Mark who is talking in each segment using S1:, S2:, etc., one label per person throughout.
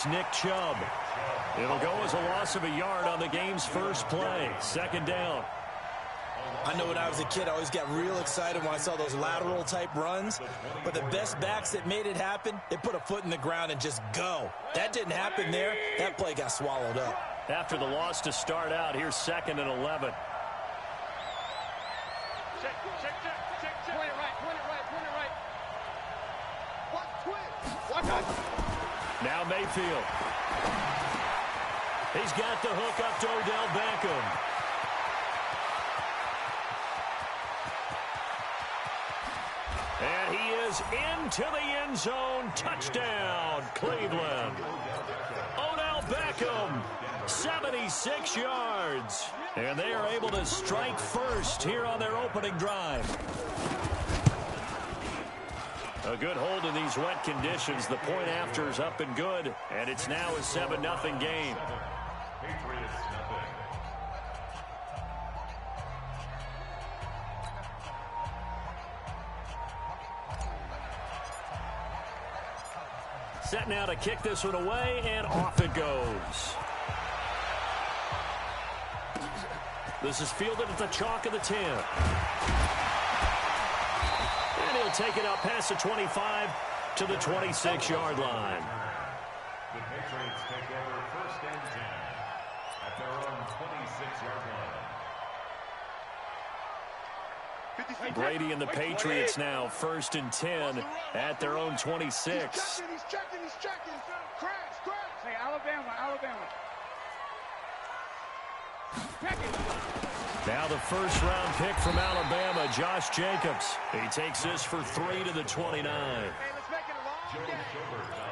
S1: Nick Chubb. It'll go as a loss of a yard on the game's first play. Second down.
S2: I know when I was a kid, I always got real excited when I saw those lateral type runs. But the best backs that made it happen, they put a foot in the ground and just go. That didn't happen there. That play got swallowed up.
S1: After the loss to start out, here's 2nd and 11.
S3: Check. Point it right. Watch out.
S1: Now Mayfield. He's got the hook up to Odell Beckham. And he is into the end zone. Touchdown, Cleveland. Odell Beckham, 76 yards. And they are able to strike first here on their opening drive. A good hold in these wet conditions. The point after is up and good. And it's now a 7-0 game. Set now to kick this one away, and off it goes. This is fielded at the chalk of the 10. And he'll take it out past the 25 to the 26-yard line.
S4: The Patriots take over 1st and 10 at their own 26-yard line.
S1: Brady and the Patriots now 1st and 10 at their own 26.
S3: He's checking. Crash. Hey, Alabama. Check it.
S1: Now the first-round pick from Alabama, Josh Jacobs. He takes this for 3 to the 29.
S3: Hey, let's make it a long game.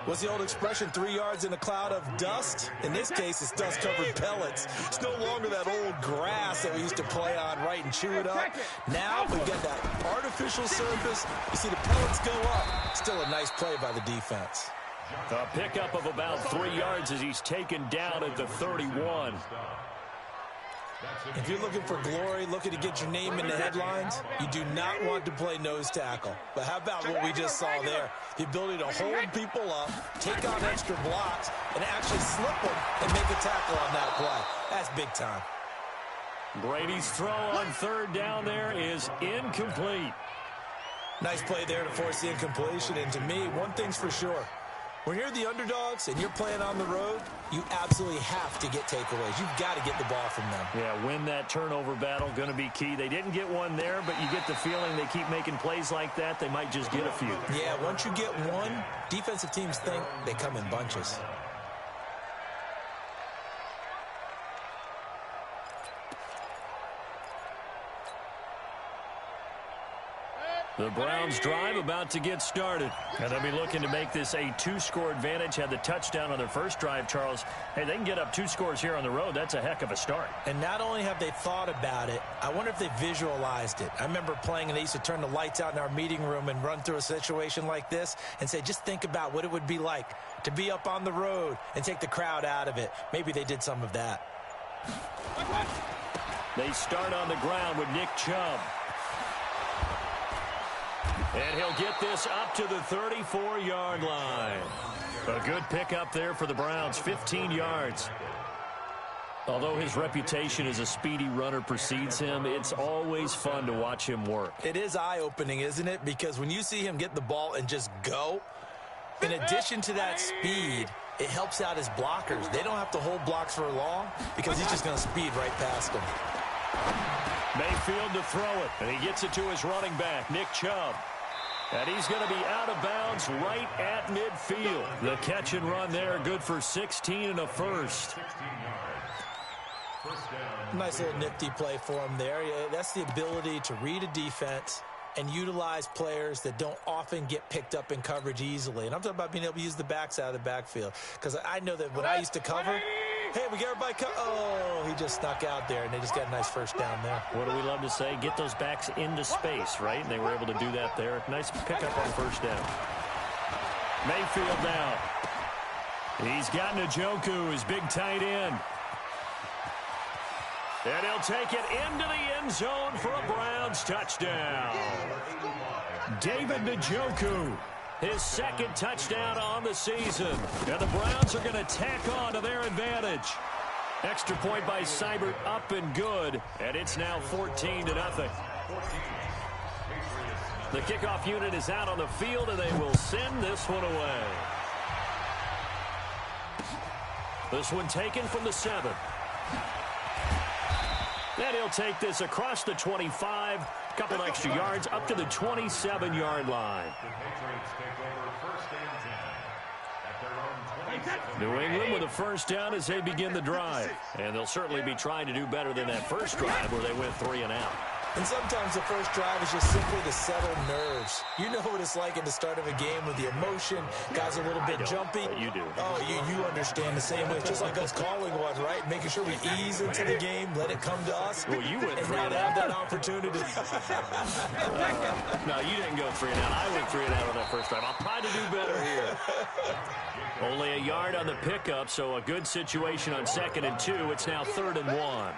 S2: What's the old expression, 3 yards in a cloud of dust? In this case, it's dust-covered pellets. It's no longer that old grass that we used to play on, right, and chew it up. Now we've got that artificial surface. You see the pellets go up. Still a nice play by the defense.
S1: A pickup of about 3 yards as he's taken down at the 31.
S2: If you're looking for glory, looking to get your name in the headlines, you do not want to play nose tackle. But how about what we just saw there? The ability to hold people up, take on extra blocks, and actually slip them and make a tackle on that play. That's big time.
S1: Brady's throw on 3rd down there is incomplete.
S2: Nice play there to force the incompletion. And to me, one thing's for sure. When you're the underdogs and you're playing on the road, you absolutely have to get takeaways. You've got to get the ball from them.
S1: Yeah, win that turnover battle, going to be key. They didn't get one there, but you get the feeling they keep making plays like that, they might just get a few.
S2: Yeah, once you get one, defensive teams think they come in bunches.
S1: The Browns drive about to get started. And they'll be looking to make this a 2-score advantage. Had the touchdown on their first drive, Charles. Hey, they can get up 2 scores here on the road. That's a heck of a start.
S2: And not only have they thought about it, I wonder if they visualized it. I remember playing and they used to turn the lights out in our meeting room and run through a situation like this and say, just think about what it would be like to be up on the road and take the crowd out of it. Maybe they did some of that.
S1: They start on the ground with Nick Chubb. And he'll get this up to the 34-yard line. A good pickup there for the Browns, 15 yards. Although his reputation as a speedy runner precedes him, it's always fun to watch him work.
S2: It is eye-opening, isn't it? Because when you see him get the ball and just go, in addition to that speed, it helps out his blockers. They don't have to hold blocks for long because he's just going to speed right past them.
S1: Mayfield to throw it, and he gets it to his running back, Nick Chubb. And he's going to be out of bounds right at midfield. The catch and run there, good for 16 and a first.
S2: Nice little nifty play for him there. That's the ability to read a defense and utilize players that don't often get picked up in coverage easily. And I'm talking about being able to use the backs out of the backfield. Because I know that when I used to cover, hey, we got everybody oh, he just snuck out there, and they just got a nice first down there.
S1: What do we love to say? Get those backs into space, right? And they were able to do that there. Nice pickup on first down. Mayfield now. He's got Njoku, his big tight end. And he'll take it into the end zone for a Browns touchdown. David Njoku. His second touchdown on the season. And the Browns are going to tack on to their advantage. Extra point by Seibert up and good. And it's now 14-0. The kickoff unit is out on the field, and they will send this one away. This one taken from the 7. And he'll take this across the 25. Couple extra yards up to the 27-yard line. New England with a first down as they begin the drive. And they'll certainly be trying to do better than that first drive where they went 3 and out.
S2: And sometimes the first drive is just simply to settle nerves. You know what it's like at the start of a game with the emotion. Guys are a little bit jumpy.
S1: You do.
S2: Oh, you understand the same way. It's just like us calling one, right? Making sure we ease into the game, let it come to us.
S1: Well, you went 3
S2: and
S1: and
S2: now
S1: out.
S2: have that opportunity.
S1: No, you didn't go 3 and out. I went 3 and out on that first drive. I'll try to do better here. Only a yard on the pickup, so a good situation on 2nd and 2. It's now 3rd and 1.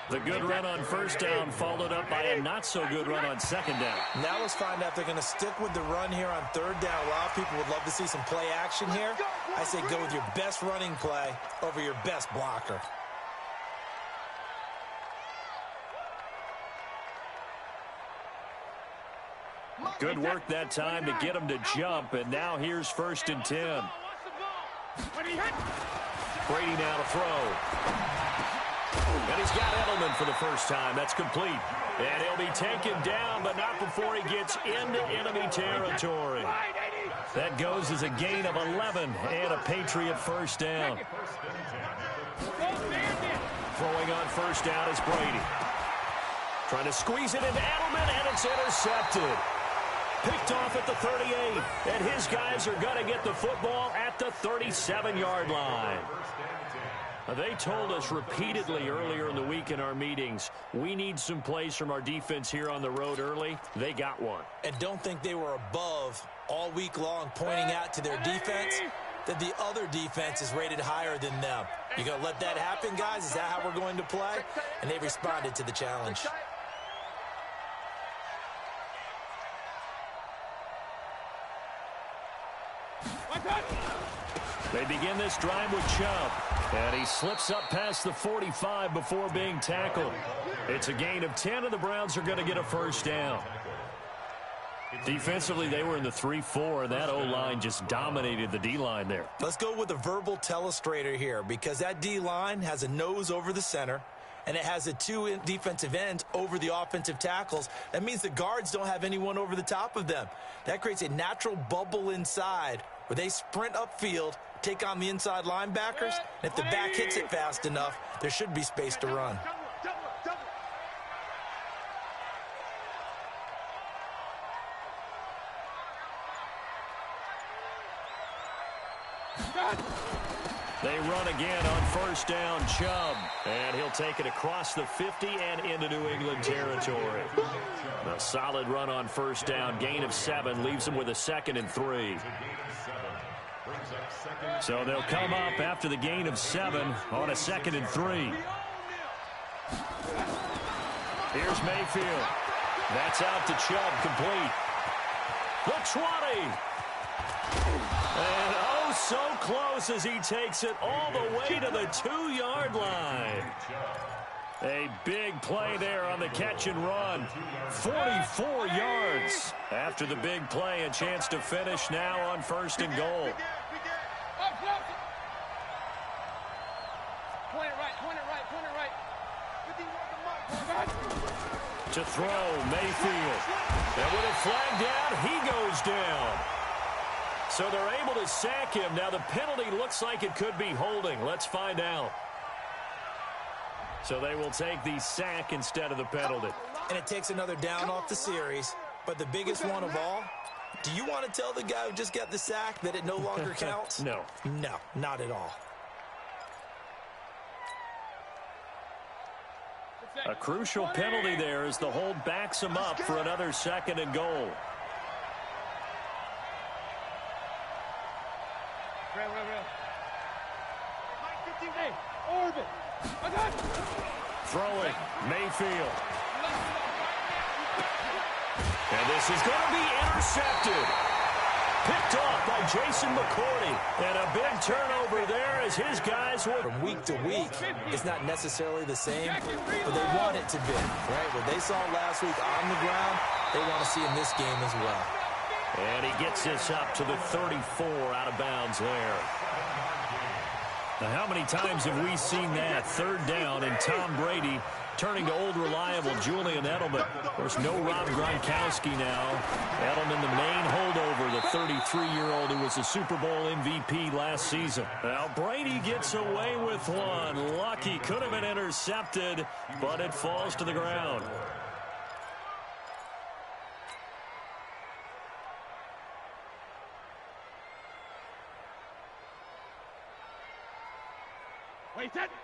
S1: The good run on first down followed up by a not-so-good run on 2nd down.
S2: Now let's find out if they're going to stick with the run here on 3rd down. A lot of people would love to see some play action here. I say go with your best running play over your best blocker.
S1: Good work that time to get him to jump, and now here's 1st and 10. Brady now to throw. And he's got Edelman for the first time. That's complete. And he'll be taken down, but not before he gets into enemy territory. That goes as a gain of 11 and a Patriot first down. Throwing on first down is Brady. Trying to squeeze it into Edelman, and it's intercepted. Picked off at the 38, and his guys are going to get the football at the 37-yard line. They told us repeatedly earlier in the week in our meetings, we need some plays from our defense here on the road early. They got one.
S2: And don't think they were above all week long pointing out to their defense that the other defense is rated higher than them. You going to let that happen, guys? Is that how we're going to play? And they responded to the challenge.
S1: They begin this drive with Chubb. And he slips up past the 45 before being tackled. It's a gain of 10, and the Browns are going to get a first down. Defensively, they were in the 3-4, and that O-line just dominated the D-line there.
S2: Let's go with a verbal telestrator here, because that D-line has a nose over the center, and it has the 2 defensive ends over the offensive tackles. That means the guards don't have anyone over the top of them. That creates a natural bubble inside where they sprint upfield, take on the inside linebackers, and if the back hits it fast enough, there should be space to run.
S1: They run again on first down, Chubb. And he'll take it across the 50 and into New England territory. A solid run on first down. Gain of 7 leaves him with a 2nd and 3. So they'll come up after the gain of 7 on a 2nd and 3. Here's Mayfield. That's out to Chubb, complete. The 20. And oh, so close as he takes it all the way to the 2-yard line. A big play there on the catch and run. 44 yards. After the big play, a chance to finish now on 1st and goal. To throw, Mayfield. And with it flagged down, he goes down. So they're able to sack him. Now the penalty looks like it could be holding. Let's find out. So they will take the sack instead of the penalty.
S2: And it takes another down off the series. But the biggest one of all, do you want to tell the guy who just got the sack that it no longer counts?
S1: No.
S2: No, not at all.
S1: A crucial penalty there as the hold backs him up for another 2nd and goal. Throwing, Mayfield. And this is going to be intercepted. Picked off by Jason McCourty. And a big turnover there as his guys will...
S2: From week to week, it's not necessarily the same, but they want it to be, right? What they saw last week on the ground, they want to see in this game as well.
S1: And he gets this up to the 34 out of bounds there. Now, how many times have we seen that? Third down, and Tom Brady turning to old reliable Julian Edelman. Of course, no Rob Gronkowski now. Edelman, the main holdover, the 33-year-old who was a Super Bowl MVP last season. Now, Brady gets away with one. Lucky, could have been intercepted, but it falls to the ground.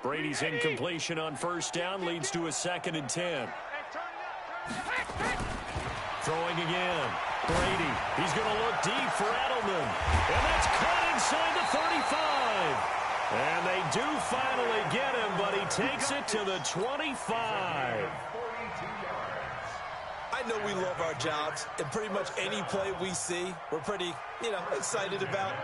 S1: Brady's incompletion on first down leads to a 2nd and 10. Throwing again. Brady. He's going to look deep for Edelman. And that's caught inside the 35. And they do finally get him, but he takes it to the 25.
S2: I know we love our jobs, and pretty much any play we see, we're pretty, excited about.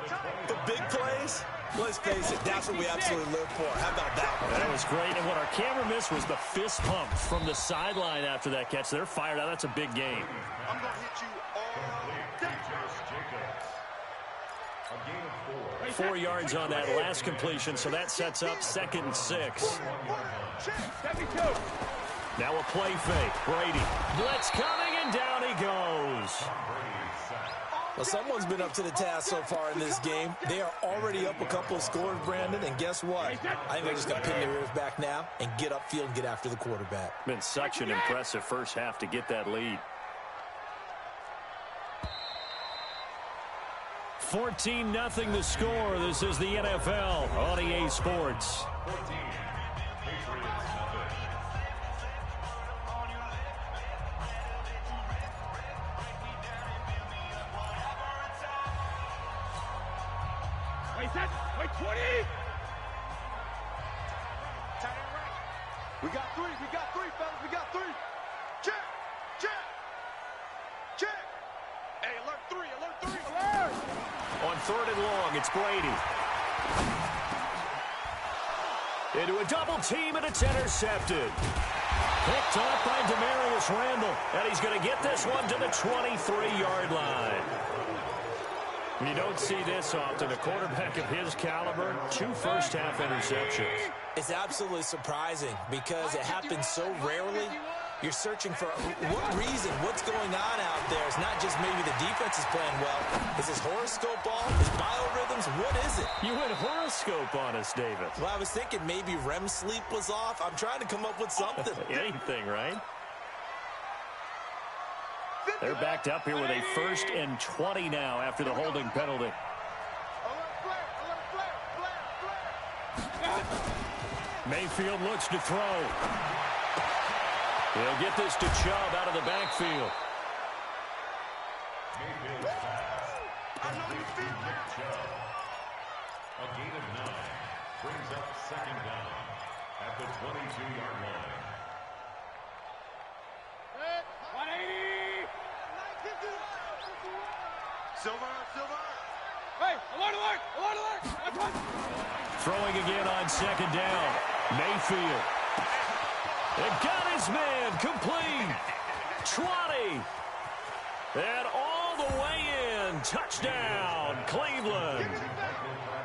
S2: The big plays, let's face it, that's what we absolutely live for. How about that one?
S1: That was great, and what our camera missed was the fist pump from the sideline after that catch. They're fired out. That's a big game.
S3: I'm going to hit you all day.
S1: 4 yards on that last completion, so that sets up 2nd and 6. Now a play fake. Brady. Blitz coming, and down he goes.
S2: Well, someone's been up to the task so far in this game. They are already up a couple of scores, Brandon, and guess what? I think they're just going to pin their ears back now and get upfield and get after the quarterback.
S1: Been such an impressive first half to get that lead. 14-0 the score. This is the NFL on EA Sports.
S3: Wait, 20! We got three, fellas, we got three. Check. Hey, alert three. Alert!
S1: On 3rd and long, it's Brady. Into a double team, and it's intercepted. Picked off by Demarius Randall, and he's going to get this one to the 23-yard line. You don't see this often. A quarterback of his caliber, 2 first-half interceptions.
S2: It's absolutely surprising because it happens so rarely. You're searching for what reason, what's going on out there. It's not just maybe the defense is playing well. Is his horoscope off? His biorhythms? What is it?
S1: You went horoscope on us, David.
S2: Well, I was thinking maybe REM sleep was off. I'm trying to come up with something.
S1: Anything, right? They're backed up here with a 1st and 20 now after the holding penalty. Mayfield looks to throw. He'll get this to Chubb out of the backfield.
S4: A gain of 9 brings up 2nd down at the 22-yard line.
S3: 180! Silver! Hey, alert!
S1: Throwing again on 2nd down. Mayfield. It got his man complete. 20. And all the way in. Touchdown, Cleveland.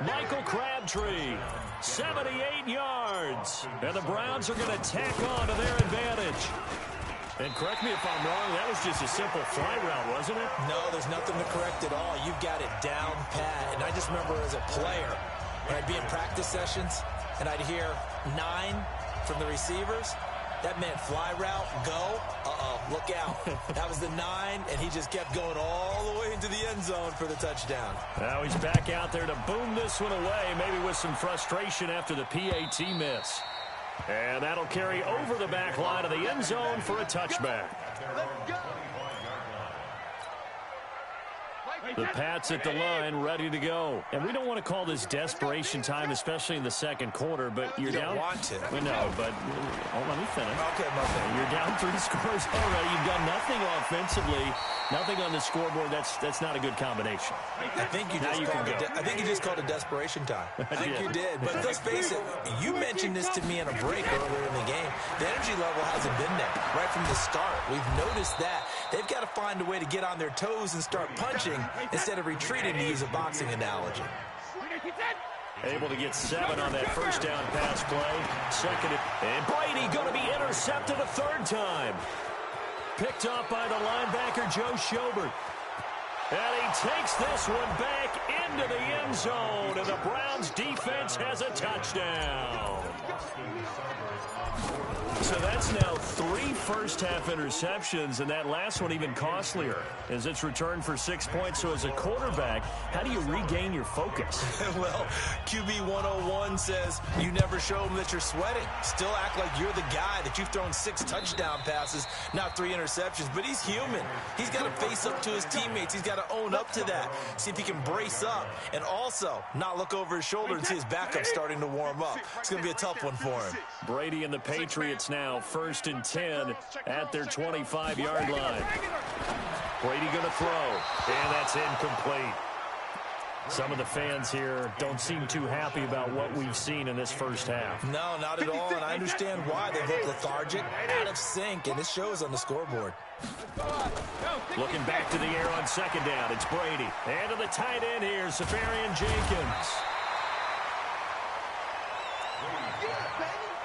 S1: Michael Crabtree, 78 yards. And the Browns are going to tack on to their advantage. And correct me if I'm wrong, that was just a simple fly route, wasn't it?
S2: No, there's nothing to correct at all. You've got it down pat. And I just remember as a player, when I'd be in practice sessions, and I'd hear 9 from the receivers, that meant fly route, go, look out. That was the 9, and he just kept going all the way into the end zone for the touchdown.
S1: Now he's back out there to boom this one away, maybe with some frustration after the PAT miss. And that'll carry over the back line of the end zone for a touchback.
S3: Let's go!
S1: The Pats at the line, ready to go. And we don't want to call this desperation time, especially in the second quarter, but you're down.
S2: You don't want to.
S1: We know, but let me finish.
S2: Okay, my bad.
S1: You're down 3 scores already. You've got nothing offensively, nothing on the scoreboard. That's not a good combination.
S2: I think you just called it desperation time. I think you did. But let's face it, you mentioned this to me in a break earlier in the game. The energy level hasn't been there right from the start. We've noticed that. They've got to find a way to get on their toes and start punching instead of retreating, to use a boxing analogy.
S1: Able to get 7 on that first down pass play. Second, and Brady going to be intercepted a third time. Picked up by the linebacker, Joe Schobert. And he takes this one back into the end zone, and the Browns defense has a touchdown. So that's now 3 first-half interceptions, and that last one even costlier as it's returned for 6 points. So as a quarterback, how do you regain your focus?
S2: Well, QB 101 says you never show them that you're sweating. Still act like you're the guy that you've thrown 6 touchdown passes, not 3 interceptions. But he's human. He's got to face up to his teammates. He's got to own up to that. See if he can brace up and also not look over his shoulder and see his backup starting to warm up. It's going to be a tough one for him.
S1: Brady and the Patriots now 1st and 10 at their 25-yard line. Brady going to throw, and that's incomplete. Some of the fans here don't seem too happy about what we've seen in this first half.
S2: No, not at all, and I understand why. They look lethargic, out of sync, and it shows on the scoreboard.
S1: Looking back to the air on second down, it's Brady. And to the tight end here, Safarian Jenkins.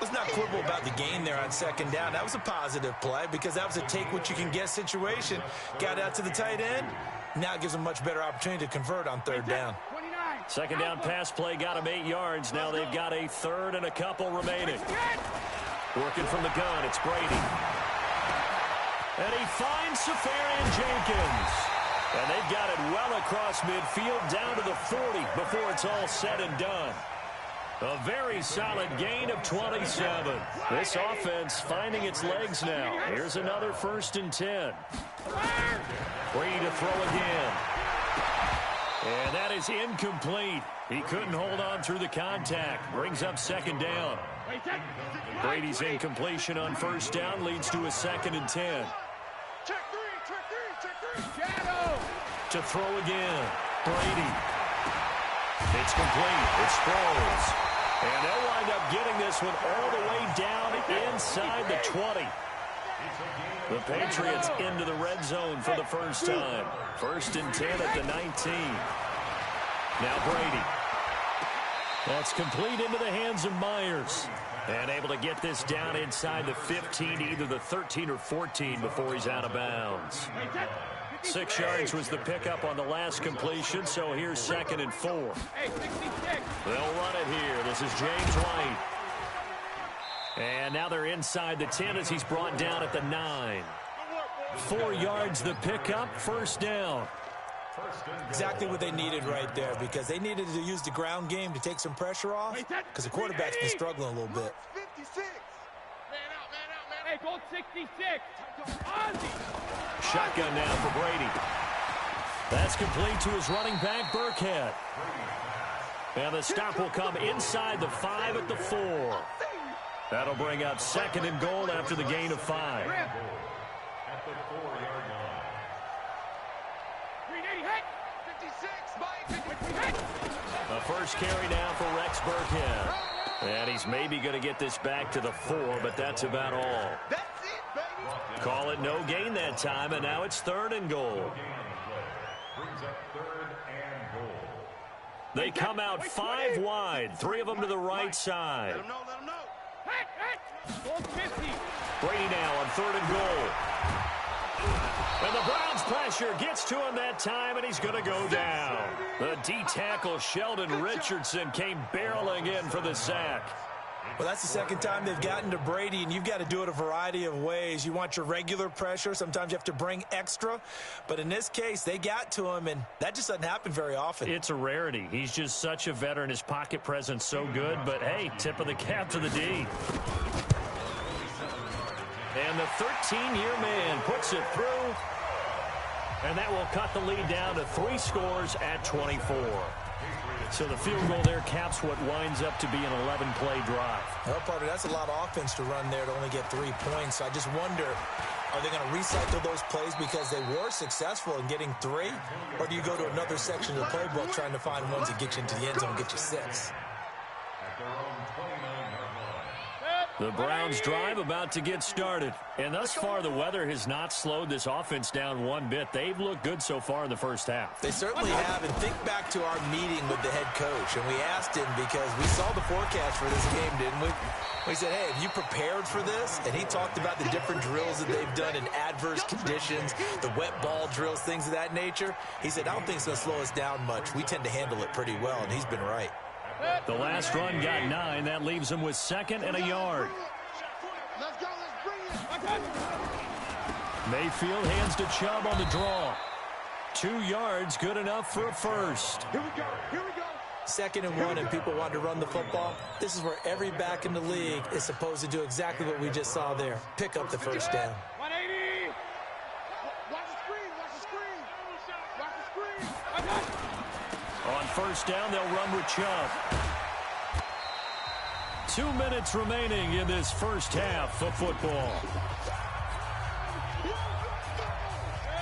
S2: Let's not quibble about the gain there on second down. That was a positive play because that was a take-what-you-can-get situation. Got out to the tight end. Now it gives them a much better opportunity to convert on third down.
S1: Second down pass play got them 8 yards. Now they've got a third and a couple remaining. Working from the gun, it's Brady. And he finds Safarian Jenkins. And they've got it well across midfield down to the 40 before it's all said and done. A very solid gain of 27. This offense finding its legs now. Here's another 1st and 10. Brady to throw again. And that is incomplete. He couldn't hold on through the contact. Brings up second down. Brady's incompletion on first down leads to a 2nd and 10. To throw again. Brady. It's complete. It's Sproles. And they'll wind up getting this one all the way down inside the 20. The Patriots into the red zone for the first time. 1st and 10 at the 19. Now Brady. That's complete into the hands of Myers. And able to get this down inside the 15, either the 13 or 14 before he's out of bounds. 6 yards was the pickup on the last completion, so here's 2nd and 4. They'll run it here. This is James White. And now they're inside the 10 as he's brought down at the 9. 4 yards the pickup, first down.
S2: Exactly what they needed right there because they needed to use the ground game to take some pressure off because the quarterback's been struggling a little bit.
S3: Hey, goal 66.
S1: Shotgun now for Brady. That's complete to his running back, Burkhead. And the stop will come inside the 5 at the 4. That'll bring up 2nd and goal after the gain of 5.
S4: At the 4-yard line.
S3: 56.
S1: The first carry now for Rex Burkhead. And he's maybe going to get this back to the 4, but that's about all.
S3: That's it, baby.
S1: Call it no gain that time, and now it's 3rd and goal.
S4: Brings up 3rd and goal.
S1: They come out 5 wide, 3 of them to the right side.
S3: Let him know. Goal 50.
S1: Brady now on 3rd and goal. And the Browns pressure gets to him that time, and he's going to go down. The D-tackle Sheldon Richardson came barreling in for the sack.
S2: Well, that's the second time they've gotten to Brady, and you've got to do it a variety of ways. You want your regular pressure. Sometimes you have to bring extra. But in this case, they got to him, and that just doesn't happen very often.
S1: It's a rarity. He's just such a veteran. His pocket presence so good. But, hey, tip of the cap to the D. And the 13-year man puts it through. And that will cut the lead down to 3 scores at 24. So the field goal there caps what winds up to be an 11-play drive.
S2: Well, partner, that's a lot of offense to run there to only get 3 points. So I just wonder, are they going to recycle those plays because they were successful in getting 3? Or do you go to another section of the playbook trying to find ones that get you into the end zone and get you 6?
S1: The Browns drive about to get started. And thus far, the weather has not slowed this offense down one bit. They've looked good so far in the first half.
S2: They certainly have. And think back to our meeting with the head coach. And we asked him because we saw the forecast for this game, didn't we? We said, hey, have you prepared for this? And he talked about the different drills that they've done in adverse conditions, the wet ball drills, things of that nature. He said, I don't think it's going to slow us down much. We tend to handle it pretty well, and he's been right.
S1: The last run got 9. That leaves him with 2nd and a yard.
S3: Let's go. Let's bring it.
S1: Mayfield hands to Chubb on the draw. 2 yards, good enough for a first.
S3: Here we go. Here we go.
S2: 2nd and 1, and people want to run the football. This is where every back in the league is supposed to do exactly what we just saw there. Pick up the first down.
S3: 180. Watch the screen. Watch the screen. Watch the screen. I got it.
S1: On first down, they'll run with Chubb. 2 minutes remaining in this first half of football.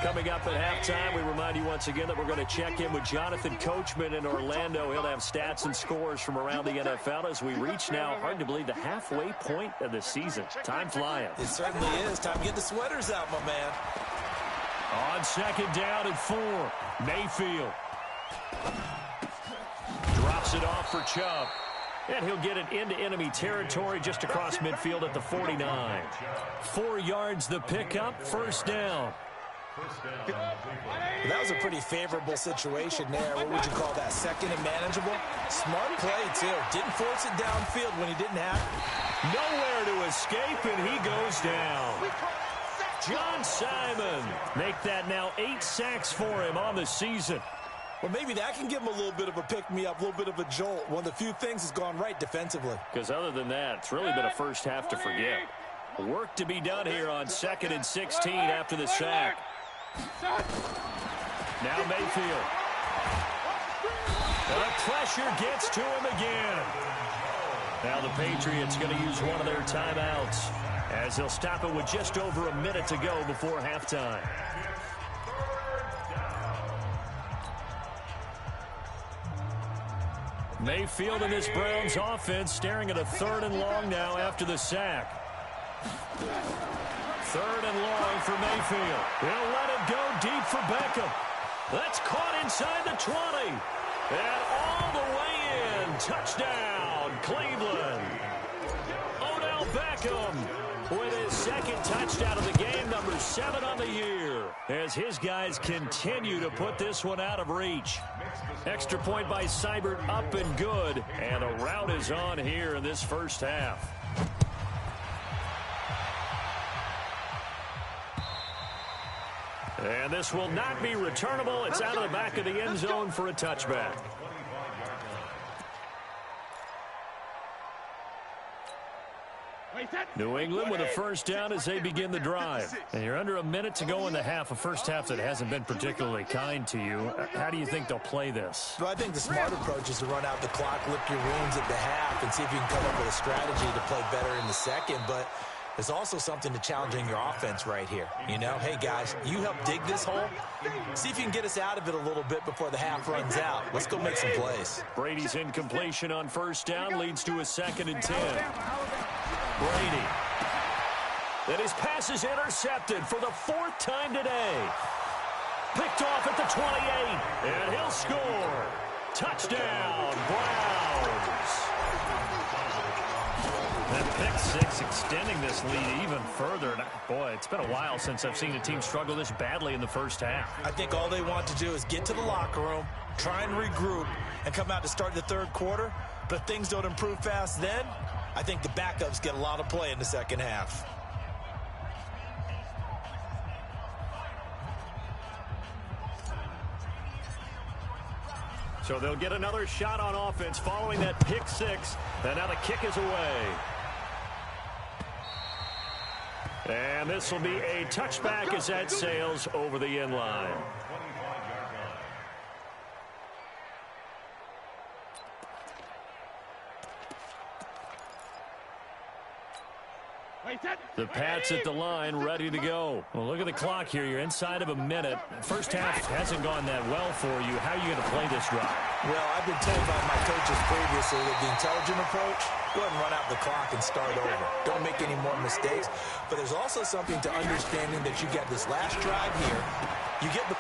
S1: Coming up at halftime, we remind you once again that we're going to check in with Jonathan Coachman in Orlando. He'll have stats and scores from around the NFL as we reach now, hard to believe, the halfway point of the season. Time flying.
S2: It certainly is. Time to get the sweaters out, my man.
S1: On 2nd down and 4, Mayfield drops it off for Chubb. And he'll get it into enemy territory just across midfield at the 49. 4 yards the pickup, first down.
S2: That was a pretty favorable situation there. What would you call that? 2nd and manageable? Smart play, too. Didn't force it downfield when he didn't have it.
S1: Nowhere to escape, and he goes down. John Simon make that now 8 sacks for him on the season.
S2: Well, maybe that can give him a little bit of a pick-me-up, a little bit of a jolt. One of the few things has gone right defensively.
S1: Because other than that, it's really been a first half to forget. Work to be done here on 2nd and 16 after the sack. Now Mayfield. The pressure gets to him again. Now the Patriots going to use one of their timeouts as they'll stop it with just over a minute to go before halftime. Mayfield and this Browns offense staring at a 3rd and long now after the sack. 3rd and long for Mayfield. He'll let it go deep for Beckham. That's caught inside the 20. And all the way in. Touchdown, Cleveland. Odell Beckham with his 2nd touchdown of the game, number 7 on the year, as his guys continue to put this one out of reach. Extra point by Seibert, up and good, and the rout is on here in this first half. And this will not be returnable. It's out of the back of the end zone for a touchback. New England with a first down as they begin the drive. And you're under a minute to go in the half, a first half that hasn't been particularly kind to you. How do you think they'll play this?
S2: Well, I think the smart approach is to run out the clock, lick your wounds at the half, and see if you can come up with a strategy to play better in the second. But there's also something to challenging your offense right here. You know, hey, guys, you help dig this hole. See if you can get us out of it a little bit before the half runs out. Let's go make some plays.
S1: Brady's incompletion on first down leads to a 2nd and 10. Brady. Then his pass is intercepted for the 4th time today. Picked off at the 28, and he'll score. Touchdown, Browns. That pick 6 extending this lead even further. Boy, it's been a while since I've seen a team struggle this badly in the first half.
S2: I think all they want to do is get to the locker room, try and regroup, and come out to start the 3rd quarter. But if things don't improve fast then, I think the backups get a lot of play in the second half.
S1: So they'll get another shot on offense following that pick 6. And now the kick is away. And this will be a touchback as that sails over the end line. The Pats at the line, ready to go. Well, look at the clock here. You're inside of a minute. First half hasn't gone that well for you. How are you going to play this drive?
S2: Well, I've been told by my coaches previously that the intelligent approach, go ahead and run out the clock and start over. Don't make any more mistakes. But there's also something to understanding that you get this last drive here. You get the...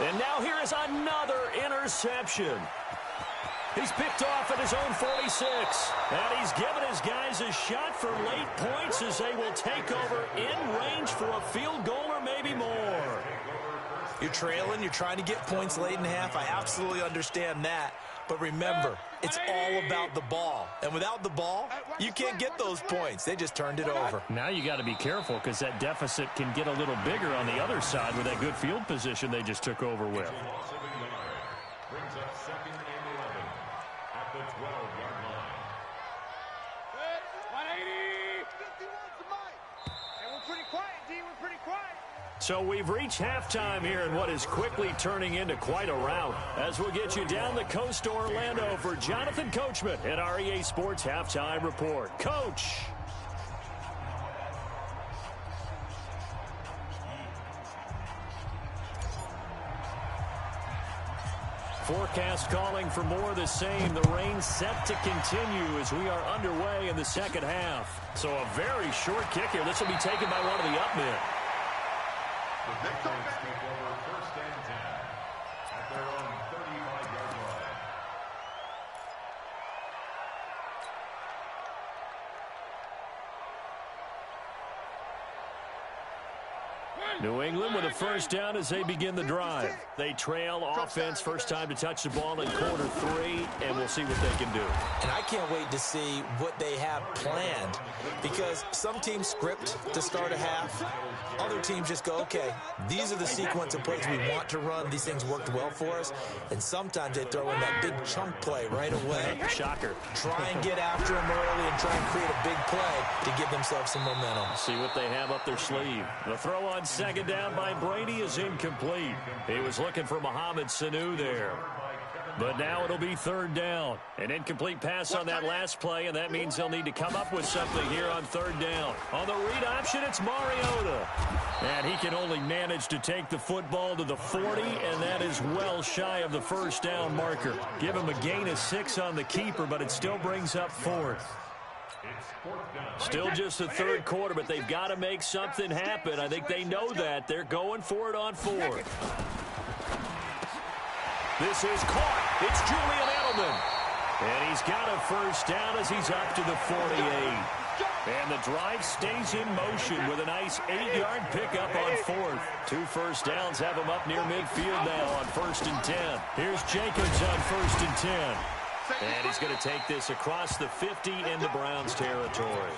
S1: And now here is another interception. He's picked off at his own 46. And he's given his guys a shot for late points as they will take over in range for a field goal or maybe more.
S2: You're trailing. You're trying to get points late in half. I absolutely understand that. But remember, it's all about the ball. And without the ball, you can't get those points. They just turned it over.
S1: Now you got to be careful because that deficit can get a little bigger on the other side with that good field position they just took over with.
S4: Brings up second and 11 at the 12-yard line.
S3: 180. 51's the mic. And we're pretty quiet, D. We're pretty quiet.
S1: So we've reached halftime here in what is quickly turning into quite a rout. As we'll get you down the coast to Orlando for Jonathan Coachman at our EA Sports Halftime Report. Coach! Forecast calling for more of the same. The rain set to continue as we are underway in the second half. So a very short kick here. This will be taken by one of the up men.
S4: The Patriots take over first and 10 at their own 35-yard line.
S1: New England with a first down as they begin the drive. They trail offense, first time to touch the ball in quarter 3, and we'll see what they can do.
S2: And I can't wait to see what they have planned because some teams script to start a half. Other teams just go, okay, these are the sequence of plays we want to run. These things worked well for us. And sometimes they throw in that big chunk play right away.
S1: Shocker.
S2: Try and get after them early and try and create a big play to give themselves some momentum.
S1: See what they have up their sleeve. The throw on second down by Brady is incomplete. He was looking for Mohamed Sanu there. But now it'll be third down. An incomplete pass on that last play, and that means they'll need to come up with something here on third down. On the read option, it's Mariota. And he can only manage to take the football to the 40, and that is well shy of the first down marker. Give him a gain of 6 on the keeper, but it still brings up fourth. Still just the third quarter, but they've got to make something happen. I think they know that. They're going for it on fourth. This is caught. It's Julian Edelman. And he's got a first down as he's up to the 48. And the drive stays in motion with a nice 8-yard pickup on fourth. 2 first downs have him up near midfield now on first and 10. Here's Jacobs on first and 10. And he's going to take this across the 50 into Browns territory.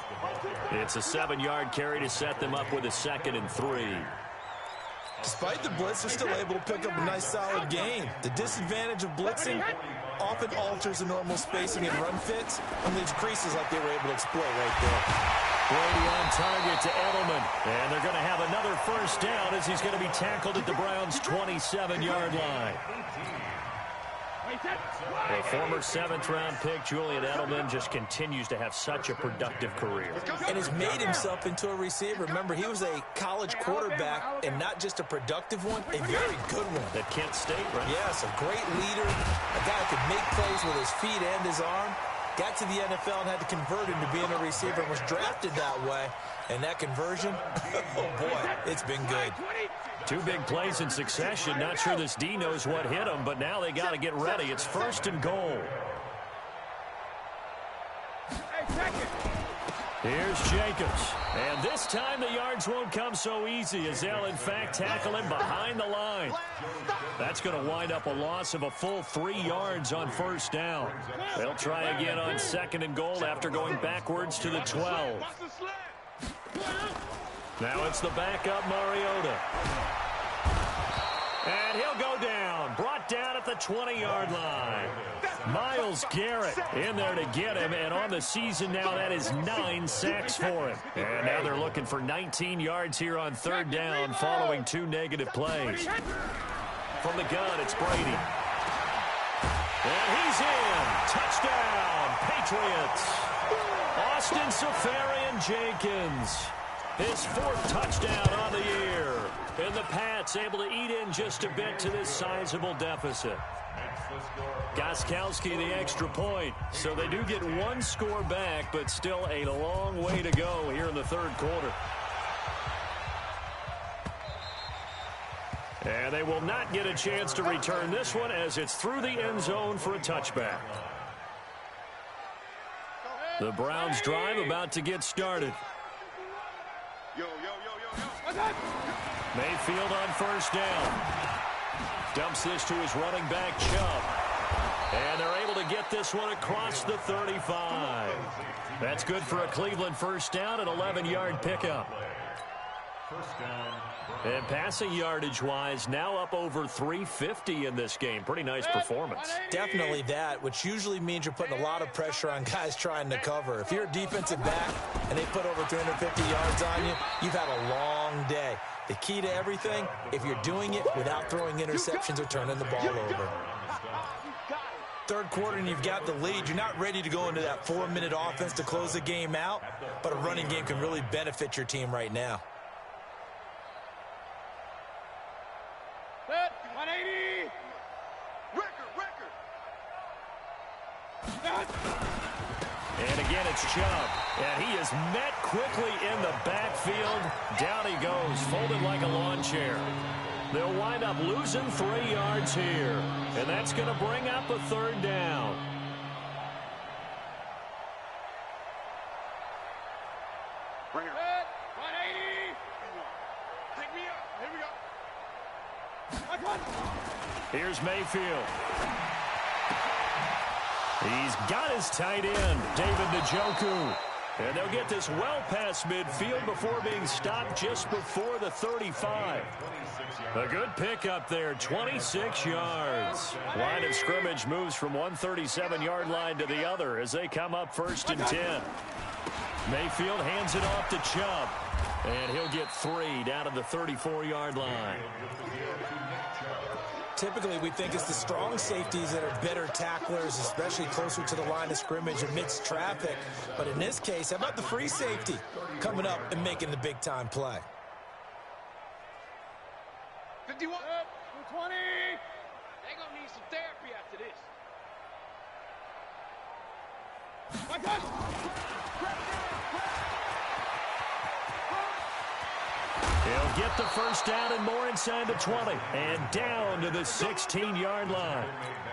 S1: It's a 7-yard carry to set them up with a second and 3.
S2: Despite the blitz, they're still able to pick up a nice, solid gain. The disadvantage of blitzing often alters the normal spacing and run fits and leaves creases like they were able to exploit right there.
S1: Brady on target to Edelman. And they're going to have another first down as he's going to be tackled at the Browns' 27-yard line. The former 7th-round pick, Julian Edelman, just continues to have such a productive career.
S2: And has made himself into a receiver. Remember, he was a college quarterback, and not just a productive one, a very good one.
S1: At Kent State, right?
S2: Yes, a great leader, a guy who could make plays with his feet and his arm. Got to the NFL and had to convert into being a receiver and was drafted that way. And that conversion, oh boy, it's been good.
S1: 2 big plays in succession. Not sure this D knows what hit him, but now they got to get ready. It's first and goal. Here's Jacobs. And this time the yards won't come so easy as they'll, in fact, tackle him behind the line. That's going to wind up a loss of a full 3 yards on first down. They'll try again on second and goal after going backwards to the 12. Now it's the backup Mariota. And he'll go down. Brought brought down at the 20-yard line. Myles Garrett in there to get him, and on the season now, that is 9 sacks for him. And now they're looking for 19 yards here on third down following 2 negative plays. From the gun, it's Brady. And he's in. Touchdown, Patriots. Austin Seferian-Jenkins, his 4th touchdown on the year. And the Pats able to eat in just a bit to this sizable deficit. Godkashi the extra point. So they do get 1 score back, but still a long way to go here in the third quarter. And they will not get a chance to return this one as it's through the end zone for a touchback. The Browns drive about to get started. Mayfield on first down. Dumps this to his running back, Chubb. And they're able to get this one across the 35. That's good for a Cleveland first down, an 11-yard pickup. And passing yardage-wise, now up over 350 in this game. Pretty nice performance.
S2: Definitely that, which usually means you're putting a lot of pressure on guys trying to cover. If you're a defensive back and they put over 350 yards on you, you've had a long day. The key to everything, if you're doing it without throwing interceptions or turning the ball over. Third quarter and you've got the lead. You're not ready to go into that 4-minute offense to close the game out, but a running game can really benefit your team right now.
S3: 180.
S1: And again, it's Chubb. And he is met quickly in the backfield. Down he goes, folded like a lawn chair. They'll wind up losing 3 yards here. And that's going to bring up a third down.
S3: Bring her. 180. Take me up. Here we go.
S1: Here's Mayfield. He's got his tight end, David Njoku. And they'll get this well past midfield before being stopped just before the 35. A good pickup there, 26 yards. Line of scrimmage moves from one 37-yard line to the other as they come up 1st and 10. Mayfield hands it off to Chubb. And he'll get 3 down to the 34-yard line.
S2: Typically, we think it's the strong safeties that are better tacklers, especially closer to the line of scrimmage amidst traffic. But in this case, how about the free safety coming up and making the big-time play?
S3: 51. 220. They're going to need some therapy after this. My God.
S1: He'll get the first down and more inside the 20. And down to the 16-yard line.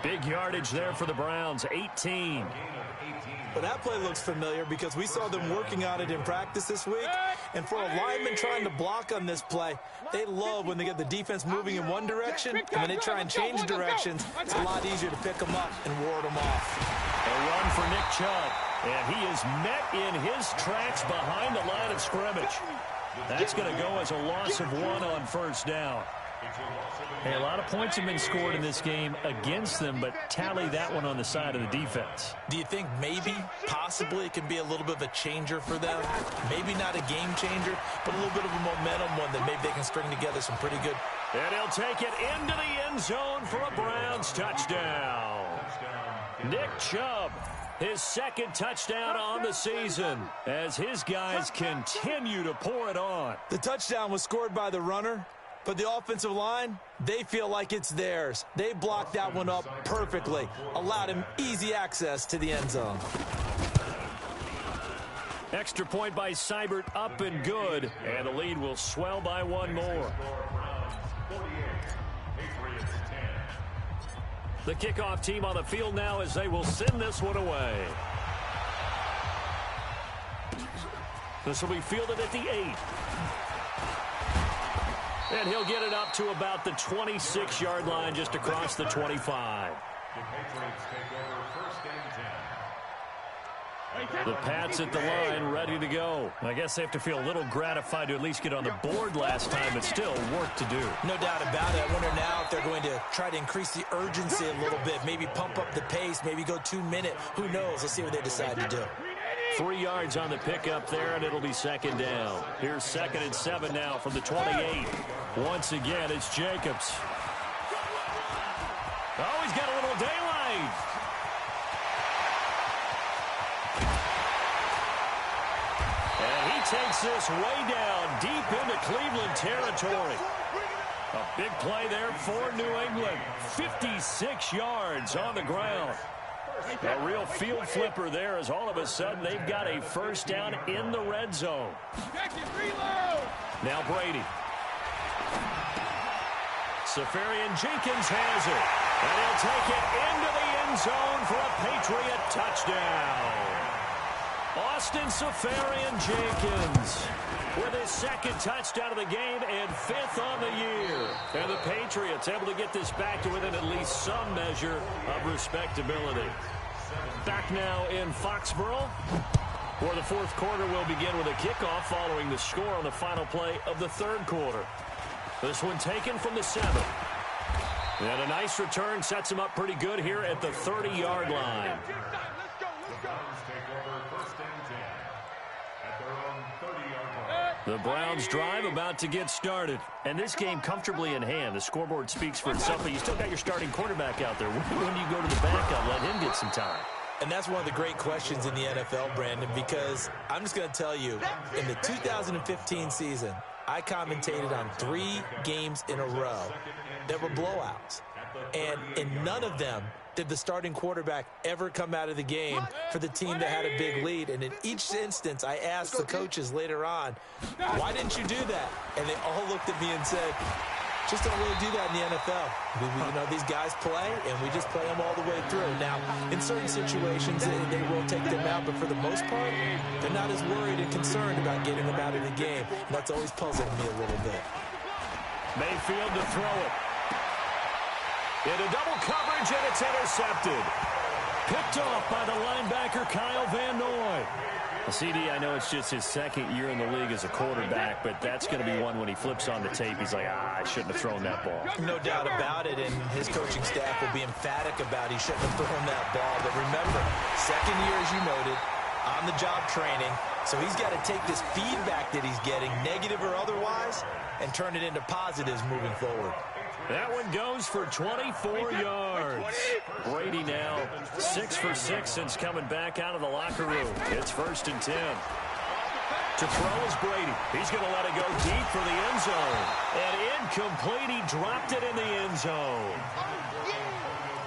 S1: Big yardage there for the Browns, 18.
S2: Well, that play looks familiar because we saw them working on it in practice this week. And for a lineman trying to block on this play, they love when they get the defense moving in one direction. And when they try and change directions, it's a lot easier to pick them up and ward them off.
S1: A run for Nick Chubb. And he is met in his tracks behind the line of scrimmage. That's going to go as a loss of 1 on first down. Hey, a lot of points have been scored in this game against them, but tally that one on the side of the defense.
S2: Do you think maybe, possibly, it can be a little bit of a changer for them? Maybe not a game changer, but a little bit of a momentum one that maybe they can string together some pretty good.
S1: And he'll take it into the end zone for a Browns touchdown. Nick Chubb, his 2nd touchdown on the season as his guys continue to pour it on.
S2: The touchdown was scored by the runner, but the offensive line, they feel like it's theirs. They blocked that one up perfectly, allowed him easy access to the end zone.
S1: Extra point by Seibert, up and good, and the lead will swell by 1 more. The kickoff team on the field now as they will send this one away. This will be fielded at the 8. And he'll get it up to about the 26-yard line just across the 25.
S4: The Patriots take over 1st and 10.
S1: The Pats at the line, ready to go. I guess they have to feel a little gratified to at least get on the board last time, but still work to do.
S2: No doubt about it. I wonder now if they're going to try to increase the urgency a little bit, maybe pump up the pace, maybe go 2-minute. Who knows? Let's see what they decide to do.
S1: 3 yards on the pickup there, and it'll be second down. Here's 2nd and 7 now from the 28. Once again, it's Jacobs. Oh, he's got a little daylight. And he takes this way down, deep into Cleveland territory. A big play there for New England. 56 yards on the ground. A real field flipper there as all of a sudden they've got a first down in the red zone. Now Brady. Safarian Jenkins has it. And he'll take it into the end zone for a Patriot touchdown. Austin Safarian Jenkins with his 2nd touchdown of the game and 5th on the year. And the Patriots able to get this back to within at least some measure of respectability. Back now in Foxborough, where the 4th quarter will begin with a kickoff following the score on the final play of the 3rd quarter. This one taken from the 7. And a nice return sets him up pretty good here at the 30-yard line. The Browns drive about to get started. And this game comfortably in hand. The scoreboard speaks for itself, but you still got your starting quarterback out there. When do you go to the backup, let him get some time?
S2: And that's one of the great questions in the NFL, Brandon, because I'm just going to tell you, in the 2015 season, I commentated on 3 games in a row that were blowouts. And in none of them did the starting quarterback ever come out of the game for the team that had a big lead. And in each instance, I asked the coaches later on, why didn't you do that? And they all looked at me and said, just don't really do that in the NFL. You know, these guys play, and we just play them all the way through. Now, in certain situations, they will take them out, but for the most part, they're not as worried and concerned about getting them out of the game. And that's always puzzling me a little bit.
S1: Mayfield to throw it. Into double coverage, and it's intercepted. Picked off by the linebacker, Kyle Van Noy. CD, I know it's just his 2nd year in the league as a quarterback, but that's going to be one when he flips on the tape. He's like, I shouldn't have thrown that ball.
S2: No doubt about it, and his coaching staff will be emphatic about he shouldn't have thrown that ball. But remember, 2nd year, as you noted, on-the-job training. So he's got to take this feedback that he's getting, negative or otherwise, and turn it into positives moving forward.
S1: That one goes for 24 yards. Brady now 6 for 6 since coming back out of the locker room. It's 1st and 10. To throw is Brady. He's going to let it go deep for the end zone. And incomplete. He dropped it in the end zone.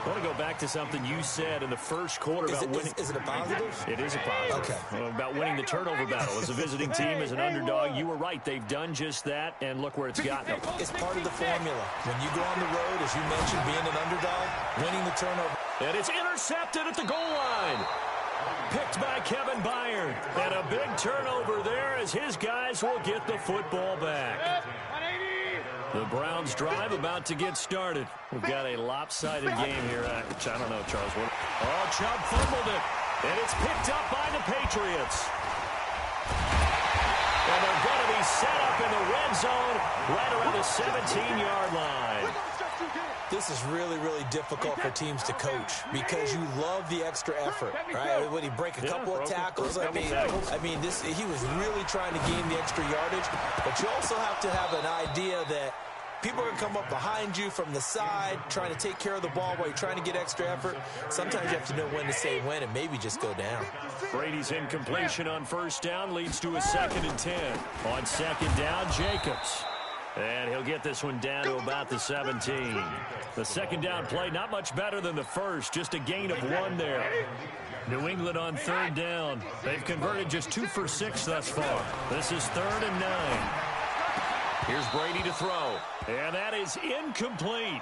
S1: I want to go back to something you said in the 1st quarter about winning.
S2: Is it a positive?
S1: It is a positive.
S2: Okay.
S1: About winning the turnover battle. As a visiting team, as an underdog, you were right. They've done just that, and look where it's gotten them.
S2: It's part of the formula. When you go on the road, as you mentioned, being an underdog, winning the turnover.
S1: And it's intercepted at the goal line. Picked by Kevin Byard. And a big turnover there as his guys will get the football back. The Browns drive about to get started. We've got a lopsided game here. I don't know, Charles. Oh, Chubb fumbled it. And it's picked up by the Patriots. And they're going to be set up in the red zone right around the 17-yard line.
S2: This is really, really difficult for teams to coach because you love the extra effort, right? When he break a couple of tackles, I mean, he was really trying to gain the extra yardage, but you also have to have an idea that people are going to come up behind you from the side, trying to take care of the ball while you're trying to get extra effort. Sometimes you have to know when to say when and maybe just go down.
S1: Brady's incompletion on 1st down leads to a 2nd and 10. On 2nd down, Jacobs. And he'll get this one down to about the 17. The 2nd down play, not much better than the 1st, just a gain of 1 there. New England on 3rd down. They've converted just 2 for 6 thus far. This is 3rd and 9. Here's Brady to throw. And that is incomplete.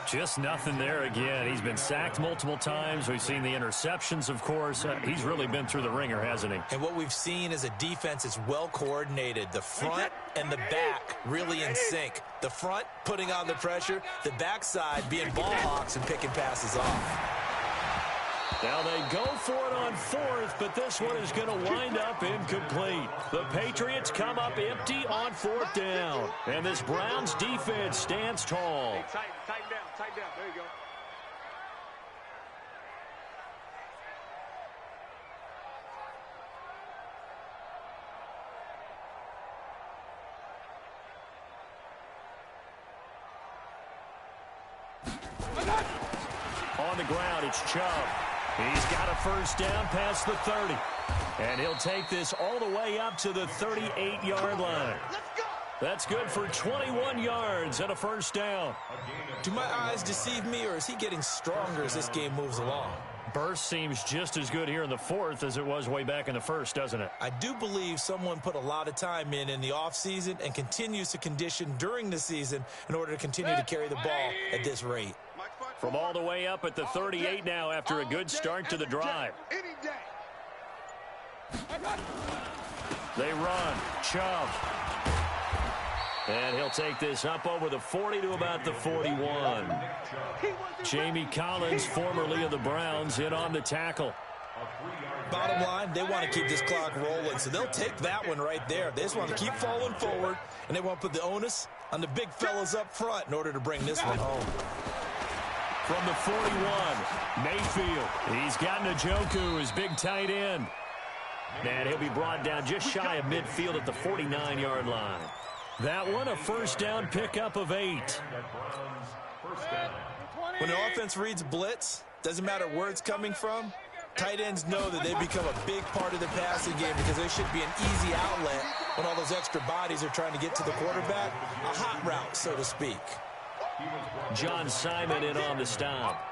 S1: Just nothing there again. He's been sacked multiple times. We've seen the interceptions, of course. He's really been through the ringer, hasn't he?
S2: And what we've seen is a defense that's well coordinated. The front and the back really in sync. The front putting on the pressure. The backside being ball hawks and picking passes off.
S1: Now they go for it on fourth, but this one is going to wind up incomplete. The Patriots come up empty on fourth down. And this Browns defense stands tall.
S3: Hey, tighten down, tighten down. There you go.
S1: On the ground, it's Chubb. He's got a first down past the 30. And he'll take this all the way up to the 38-yard line. That's good for 21 yards and a first down.
S2: Do my eyes deceive me, or is he getting stronger as this game moves along?
S1: Burst seems just as good here in the fourth as it was way back in the first, doesn't it?
S2: I do believe someone put a lot of time in the offseason and continues to condition during the season in order to continue to carry the ball at this rate.
S1: From all the way up at the 38 now after a good start to the drive. They run. Chubb. And he'll take this up over the 40 to about the 41. Jamie Collins, formerly of the Browns, in on the tackle.
S2: Bottom line, they want to keep this clock rolling, so they'll take that one right there. They just want to keep falling forward, and they want to put the onus on the big fellas up front in order to bring this one home.
S1: From the 41, Mayfield. He's got Njoku, his big tight end. And he'll be brought down just shy of midfield at the 49-yard line. That one, a first down pickup of 8.
S2: When the offense reads blitz, doesn't matter where it's coming from, tight ends know that they become a big part of the passing game because there should be an easy outlet when all those extra bodies are trying to get to the quarterback. A hot route, so to speak.
S1: John Simon in on the stop.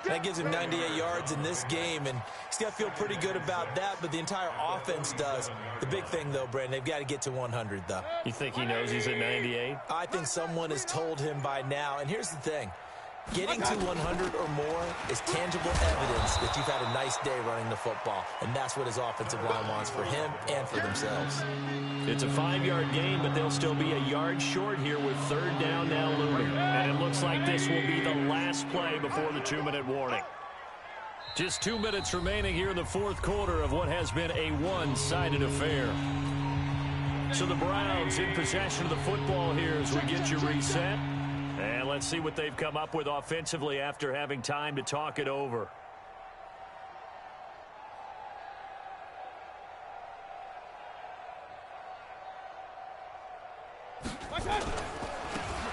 S2: That gives him 98 yards in this game, and he's got to feel pretty good about that, but the entire offense does. The big thing, though, Brandon, they've got to get to 100, though.
S1: You think he knows he's at 98?
S2: I think someone has told him by now, and here's the thing. Getting to 100 or more is tangible evidence that you've had a nice day running the football, and that's what his offensive line wants for him and for themselves.
S1: It's a 5-yard gain, but they'll still be a yard short here with third down now looming. And it looks like this will be the last play before the 2-minute warning. Just 2 minutes remaining here in the fourth quarter of what has been a one-sided affair. So the Browns in possession of the football here as we get you reset. And let's see what they've come up with offensively after having time to talk it over.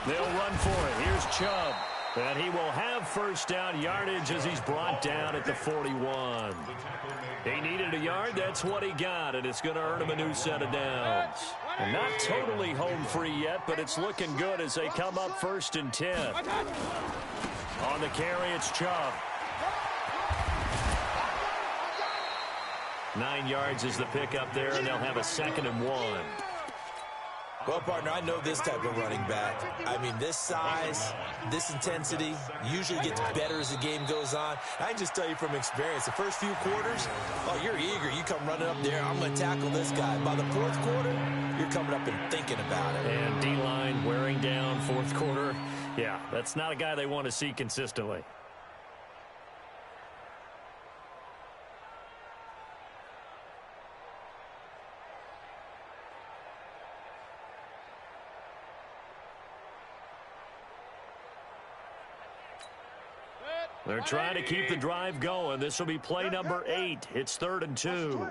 S1: They'll run for it. Here's Chubb. And he will have first down yardage as he's brought down at the 41. He needed a yard. That's what he got, and it's going to earn him a new set of downs. And not totally home free yet, but it's looking good as they come up 1st and 10. On the carry, it's Chubb. 9 yards is the pickup there, and they'll have a 2nd and 1.
S2: Well, partner, I know this type of running back. I mean, this size, this intensity usually gets better as the game goes on. I can just tell you from experience, the first few quarters, oh, you're eager. You come running up there, I'm going to tackle this guy. By the fourth quarter, you're coming up and thinking about it.
S1: And D-line wearing down fourth quarter. Yeah, that's not a guy they want to see consistently. They're trying to keep the drive going. This will be play number 8. It's 3rd and 2.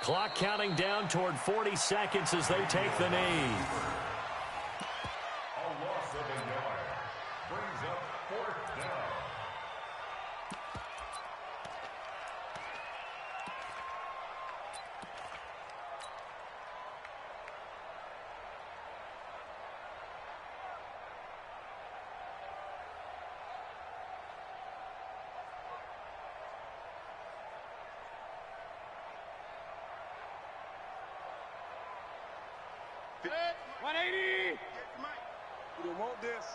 S1: Clock counting down toward 40 seconds as they take the knee.
S4: A loss of a yard brings up 4th down.
S3: Set, 180. You don't want this.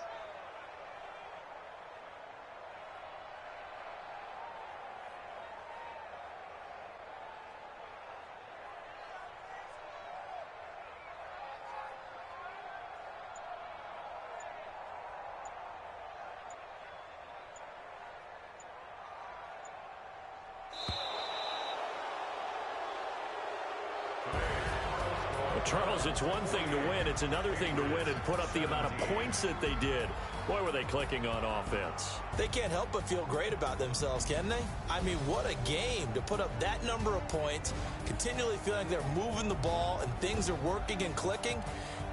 S1: Well, Charles, it's one thing to win. It's another thing to win and put up the amount of points that they did. Boy, were they clicking on offense.
S2: They can't help but feel great about themselves, can they? I mean, what a game to put up that number of points, continually feeling like they're moving the ball and things are working and clicking.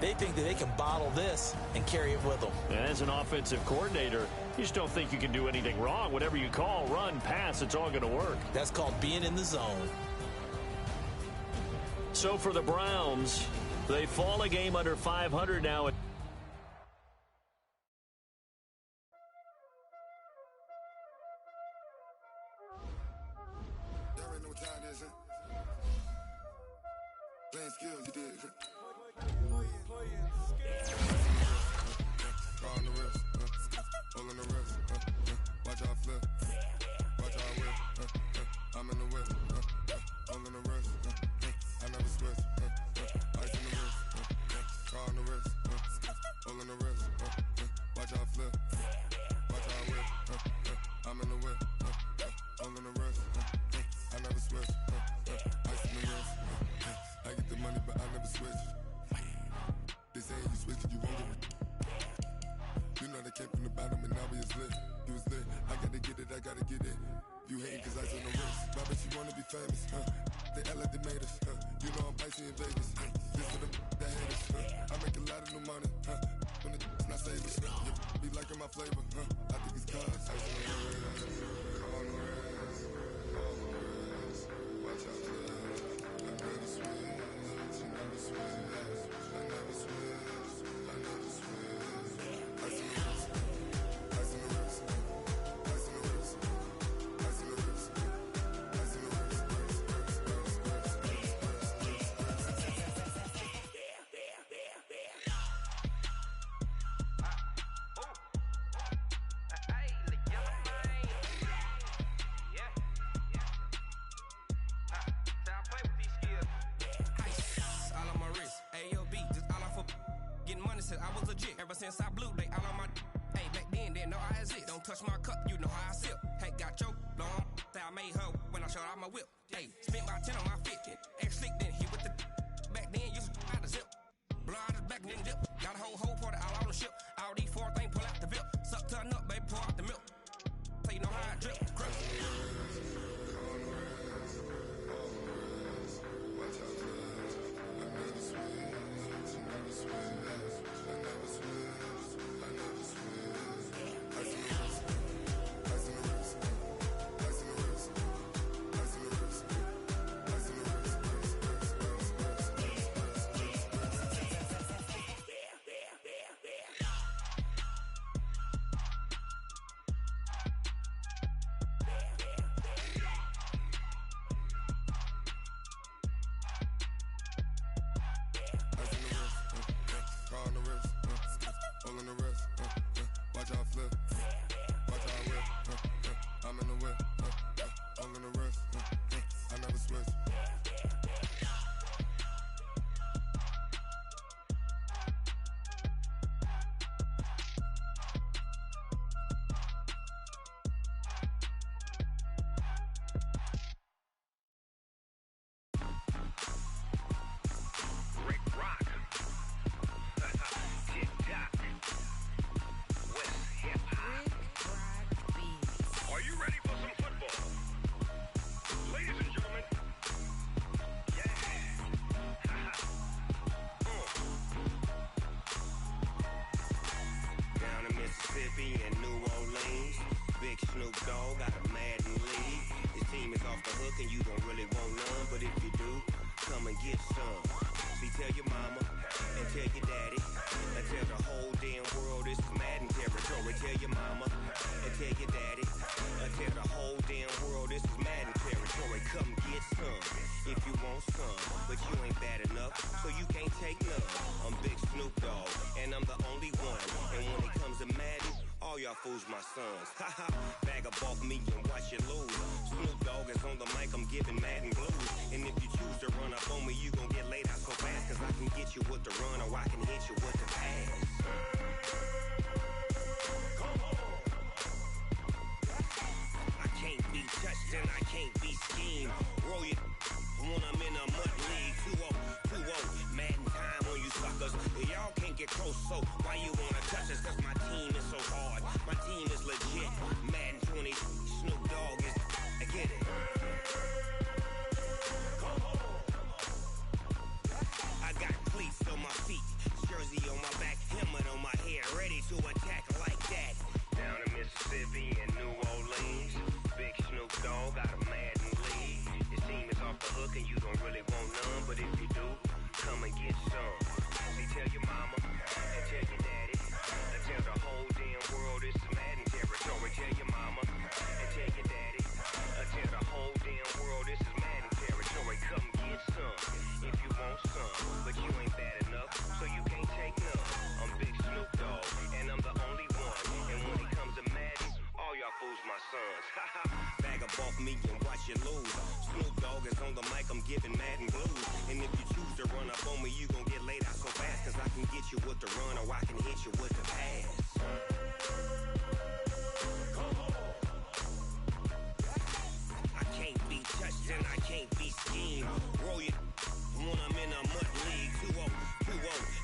S2: They think that they can bottle this and carry it with them.
S1: And as an offensive coordinator, you just don't think you can do anything wrong. Whatever you call, run, pass, it's all going to work.
S2: That's called being in the zone.
S1: So for the Browns, they fall a game under 500 now.
S5: Playing skills, you did. On the wrist, all in the wrist, watch out flip, watch out whip, I'm in the whip, all in the wrist, I never switch, ice in the wrist, car on the wrist, all in the wrist, watch out flip, watch out whip, I'm in the whip, all in the wrist, I never switch, ice in the wrist, I get the money but I never switch. They say you switch it, you won't get it. You know they came from the bottom and now we is lit. You was lit, I gotta get it, I gotta get it. You hating cause ice on the wrist. Why bet you wanna be famous, They act like they made us, You know I'm icy in Vegas, This for the that hate us, I make a lot of new money, When it's not saving, Be liking my flavor, I think it's cause ice on the wrist, on the wrist, on the wrist. Watch out for that. I never switch, I never switch, I never switch, I never switch. Ice in the wrist, ice in the wrist, ice in the wrist, ice in the wrist, ice in the wrist,
S6: all on my wrist, AOB, just all off of getting money since I was legit. Ever since I blew, they all on my. Hey, back then, didn't know I exist. Don't touch my cup, you know how I sip. Hey, got your long. Say I made her when I showed out my whip. Hey, spent my 10 on my fit. Ex-slick, then hit with the. Back then, used to out the zip. Blow out his back, then dip. Got a whole party all on the ship. All these four things, pull out the VIP. Suck to a nut, baby, pour out the milk. So you know how I drip. Crip. Mississippi and New Orleans. Big Snoop Dogg got a Madden league. His team is off the hook and you don't really want none, but if you do, come and get some. See, tell your mama and tell your daddy and tell the whole damn world this is Madden territory. Tell your mama and tell your daddy and tell the whole damn world this is Madden territory. Come get some if you want some, but you ain't bad enough, so you can't take none. I'm Big Snoop Dogg and I'm the only one. And when it comes to Madden, all y'all fools my sons. Haha, bag up off me and watch you lose. Snoop Dogg is on the mic, I'm giving Madden blues. And if you choose to run up on me, you gon' get laid out so fast. Cause I can get you with the run or I can hit you with the pass. I can't be touched and I can't be schemed. Roll it when I'm in a mud league. 2-0, 2-0, Madden can't get close, so why you wanna touch us? Cause my team is so hard. My team is legit. Madden 20, Snoop Dogg is, I get it. I got cleats on my feet, jersey on my back, helmet on my head, ready to attack like that. Down in Mississippi and New Orleans, Big Snoop Dogg got a Madden league. His team is off the hook and you don't really want none, but if you do, come and get some. See, tell your mama and tell your daddy, and tell the whole damn world it's Madden territory. Tell your mama and tell your daddy, and tell the whole damn world this is Madden territory. Come get some if you want some, but you ain't bad enough, so you can't take none. I'm Big Snoop Dogg, and I'm the only one. And when it comes to Madden, all y'all fools my sons. Bag up off me and watch you lose. Snoop Dogg is on the mic, I'm giving Madden blues. And if you choose to run up on me, you gon' get laid out so fast. Cause I can get you with the run or I can hit you with the pass. I can't be touched and I can't be schemed. Roll you when I'm in a mud league. 2-0,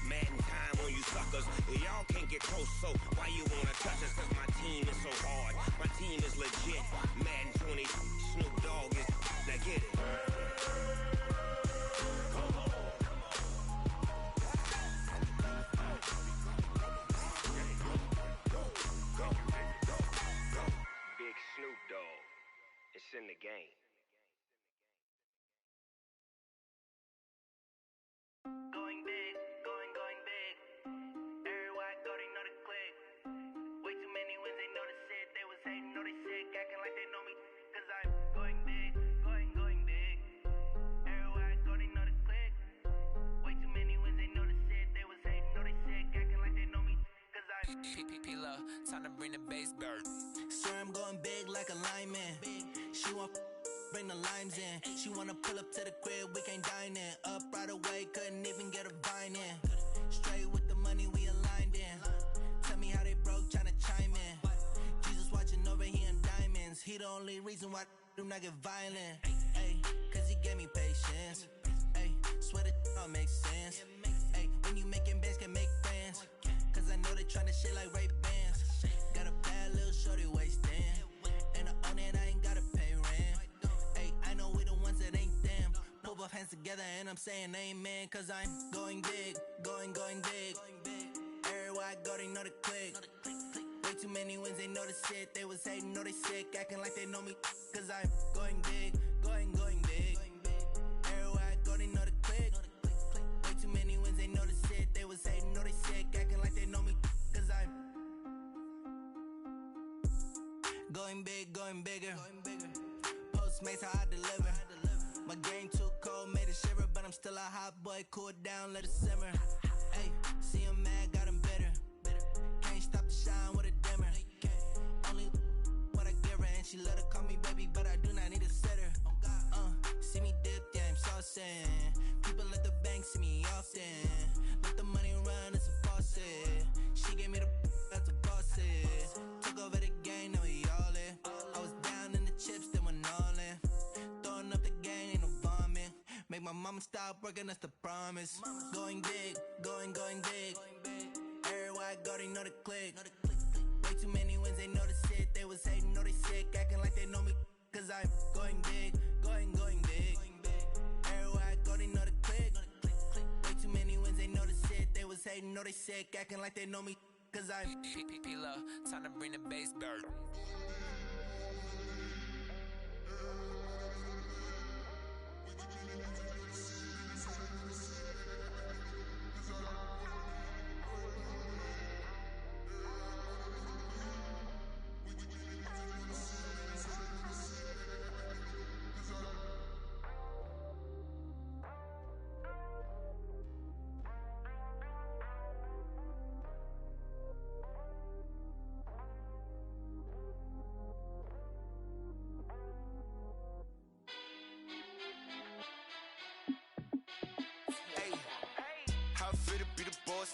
S6: Madden time on you suckers. Y'all can't get close, so why you wanna touch us? Cause my team is so hard. My team is legit. Madden 20, Snoop Dogg is, now get it. Big Snoop Dogg, it's in the game.
S7: Going big, going big. Everywhere I go, they know the click. Way too many wins, they know the shit. They was hating, know they sick, acting like they know me. Cause I'm going big, going big. Everywhere I go, they know the click. Way too many wins, they know the shit. They was hating, know they sick, acting like they know me. Cause I'm
S8: P-P-P-Lo, time to bring the bass bird.
S7: swear I'm going big like a lineman. She want bring the limes in. She wanna pull up to the crib, we can't dine in. Up right away, couldn't even get a vine in. Straight with the money, we aligned in. Tell me how they broke, tryna chime in. Jesus watching over here in diamonds. He the only reason why I do not get violent. Ay, cause he gave me patience. Ay, swear that all makes sense. Ay, when you making bands, can make friends. Cause I know they tryna shit like Ray-Bans. Got a bad little shorty wasting. And I own it, I ain't gotta pay rent. Ay, I know we the ones that ain't them. Pull both hands together and I'm saying amen. Cause I'm going big, going big. Everywhere I go, they know the click. Way too many wins, they know the shit. They was hating, know they sick, acting like they know me. Cause I'm going big, going big. Everywhere I go, they know the click. Way too many wins, they know the shit. They was hating, know they sick, acting like they know me. Cause I'm going big, going bigger. Postmates, how I deliver. My game too cold, made it shiver. But I'm still a hot boy, cool it down, let it simmer. Hey, see him mad, got him bitter. Can't stop the shine with a dimmer. Only what I give her, and she let her call me baby, but I do not need a sitter. See me dip, yeah, I'm saucing. People at the bank see me often. Let the money run, it's a faucet. She gave me the that's a faucet. Took over the game, now we all in. I was down in the chips, then went all in. Throwing up the gang, ain't no vomit. Make my mama stop working, that's the promise. Going big, going big. Everywhere I go, they know the click. Way too many wins, they know the shit. They was hating, know they sick, acting like they know me. Cause I'm going big, going big. Everywhere I go, they know the click. Way too many wins, they know the shit. They was hating, know they sick, acting like they know me. Cause I'm
S8: P-P-P-Lo, time to bring the bass bird.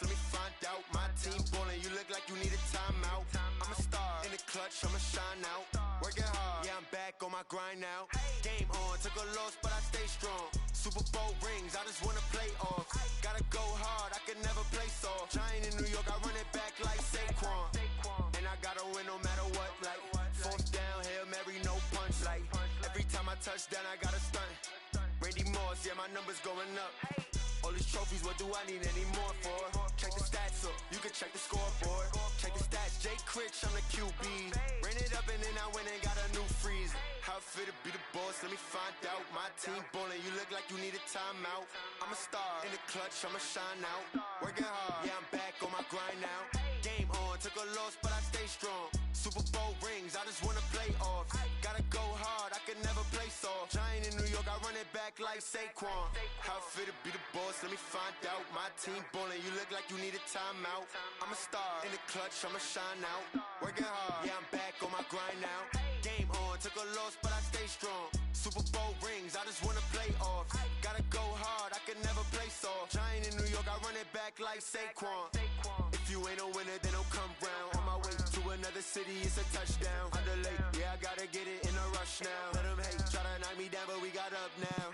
S9: Let me find out. My team ballin', you look like you need a timeout. I'm a star in the clutch, I'ma shine out. Working hard, yeah, I'm back on my grind now. Game on, took a loss, but I stay strong. Super Bowl rings, I just wanna play off. Gotta go hard, I can never play soft. Giant in New York, I run it back like Saquon. And I gotta win no matter what. Like, fourth down, Hail Mary, no punch. Like, every time I touch down, I gotta stunt. Randy Moss, yeah, my numbers going up. All these trophies, what do I need any more for? Check the stats up, you can check the scoreboard. Check the stats, Jay Critch, I'm the QB. Ran it up and then I went and got a new freeze. How it feel to be the boss, let me find out. My team ballin', you look like you need a timeout. I'm a star, in the clutch, I'ma shine out. Working hard, yeah, I'm back on my grind now. Game on, took a loss, but I stay strong. Super Bowl rings, I just wanna play off. Gotta go hard, I can never play soft. Giant in New York, I run it back like Saquon. How it feel to be the boss, let me find out. My team ballin', you look like you need a timeout. I'm a star, in the clutch, I'ma shine out. Working hard, yeah, I'm back on my grind now. Game on, took a loss, but I stay strong. Super Bowl rings, I just wanna play off. Gotta go hard, I can never play soft. Giant in New York, I run it back like Saquon. If you ain't a winner, then don't come round. On my way to another city, it's a touchdown. Underlay, yeah, I gotta get it in a rush now. Let them hate, try to knock me down, but we got up now.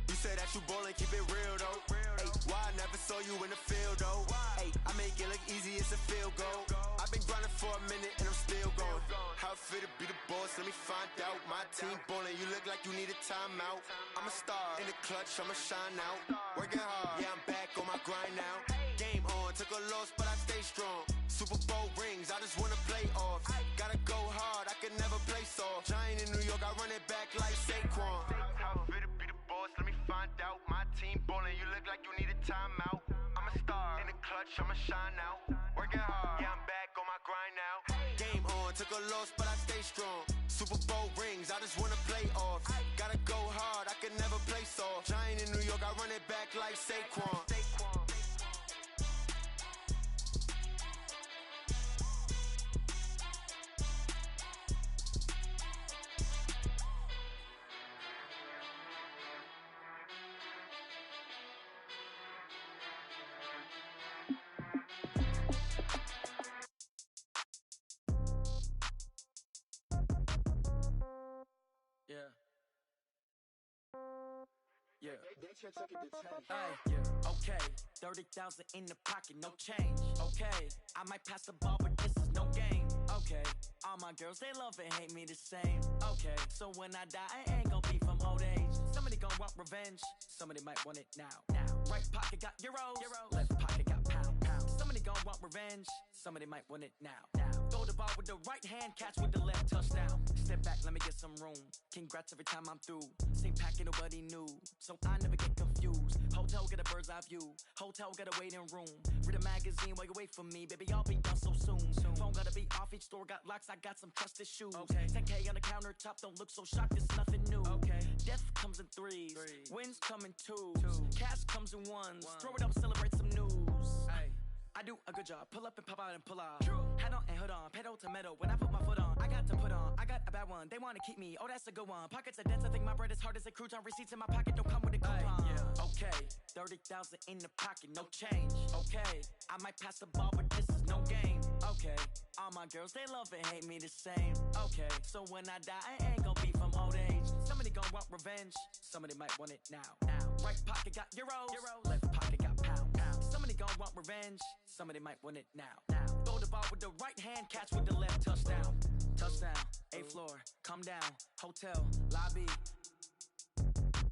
S9: You said that you ballin', keep it real though. Ay, why I never saw you in the field though? Ay, I make it look easy, it's a field goal. I've been grinding for a minute and I'm still going. How it feel to be the boss, let me find out. My team ballin', you look like you need a timeout. I'm a star, in the clutch, I'ma shine out. Working hard, yeah, I'm back on my grind now. Game on, took a loss, but I stay strong. Super Bowl rings, I just wanna play off. Gotta go hard, I can never play soft. Giant in New York, I run it back like Saquon. How it feel to be the boss, let me find out. My team ballin', you look like you need a timeout. I'm a star, in the clutch, I'ma shine out. Working hard, yeah, I'm back on my grind now. Game on, took a loss, but I stay strong. Super Bowl rings, I just wanna play off. Gotta go hard, I can never play soft. Giant in New York, I run it back like Saquon.
S10: Yeah. Yeah. Hey, yeah. Okay. 30,000 in the pocket, no change. Okay. I might pass the ball, but this is no game. Okay. All my girls, they love and hate me the same. Okay. So when I die, I ain't gonna be from old age. Somebody gonna want revenge. Somebody might want it now. Right pocket got euros. Left pocket got pound. Somebody gonna want revenge. Somebody might want it now. Throw the ball with the right hand, catch with the left, touchdown. Step back, let me get some room. Congrats every time I'm through. Same packet, nobody knew, so I never get confused. Hotel get a bird's eye view. Hotel get a waiting room. Read a magazine while you wait for me, baby. I'll be done so soon. Phone gotta be off. Each store got locks. I got some trusted shoes. Okay. 10K on the countertop. Don't look so shocked. It's nothing new. Okay. Death comes in threes. Wins come in twos. Cash comes in ones. Throw it up, celebrate some news. Ay. I do a good job. Pull up and pop out and pull out. Head on and hood on. Pedal to metal. When I put my foot on, I got to put on. I got a bad one. They want to keep me. Oh, that's a good one. Pockets are dense. I think my bread is hard as a crouton. Receipts in my pocket don't come with a coupon. Yeah. Okay. 30,000 in the pocket. No change. Okay. I might pass the ball, but this is no game. Okay. All my girls, they love and hate me the same. Okay. So when I die, I ain't gonna be from old age. Somebody gonna want revenge. Somebody might want it now. Right pocket got euros. Left pocket got pound. Somebody gon' want revenge. Somebody might want it now. Throw the ball with the right hand, catch with the left, touchdown. Touchdown, 8th floor, come down. Hotel, lobby.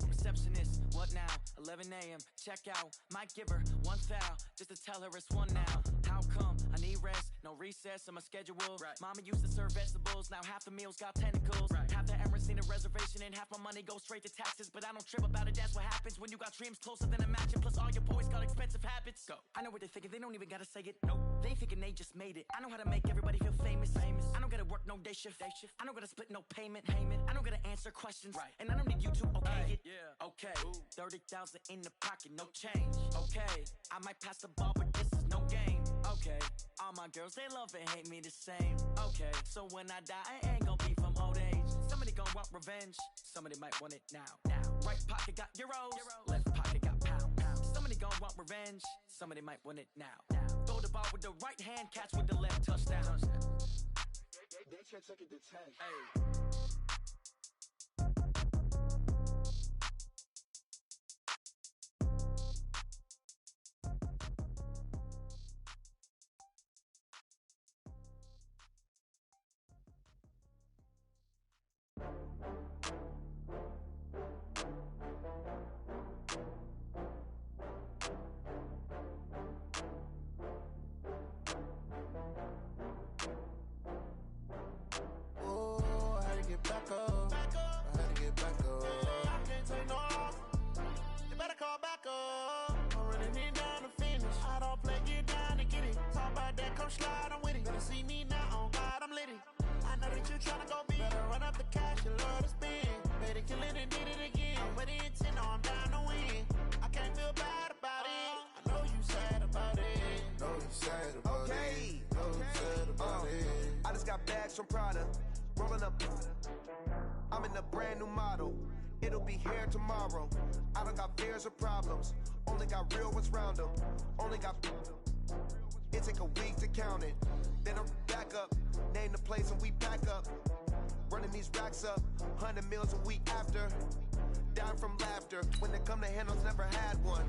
S10: Receptionist, what now? 11 a.m., check out. Might give her one foul, just to tell her it's one now. How come? I need rest, no recess in my schedule. Mama used to serve vegetables, now half the meals got tentacles. Half the Emirates need a reservation and half my money goes straight to taxes. But I don't trip about it, that's what happens when you got dreams closer than a match. And plus all your boys got expensive habits. Go. I know what they're thinking, they don't even gotta say it. Nope. They thinking they just made it. I know how to make everybody feel famous. I don't gotta work no day shift. I don't gotta split no payment. I don't gotta answer questions. And I don't need you to okay it. Okay. 30,000 in the pocket, no change. Okay. I might pass the ball, but this is no game. Okay. All my girls, they love and hate me the same. Okay. So when I die, I ain't gonna be from old age. Somebody gon' want revenge. Somebody might want it now. Right pocket got euros. Left pocket got pound. Somebody gon' want revenge. Somebody might want it now. Throw the ball with the right hand, catch with the left, touchdown.
S3: They took it to 10.
S10: Hey.
S11: come slide, I'm with it. Better see me now, on God, I'm lit it. I know that you tryna go big. Better run up the cash, you love to spend. Better kill it and did it again. But the intent, no, I'm down to win. I can't feel bad about it. I know you sad about it.
S12: Know you sad about it. Know you sad about it.
S13: I just got bags from Prada. Rolling up. I'm in a brand new model. It'll be here tomorrow. I don't got fears or problems. Only got real ones round them. Only got. It take a week to count it. Then I'm back up. Name the place and we pack up. Running these racks up. 100 meals a week after. Down from laughter. When they come to handles, never had one.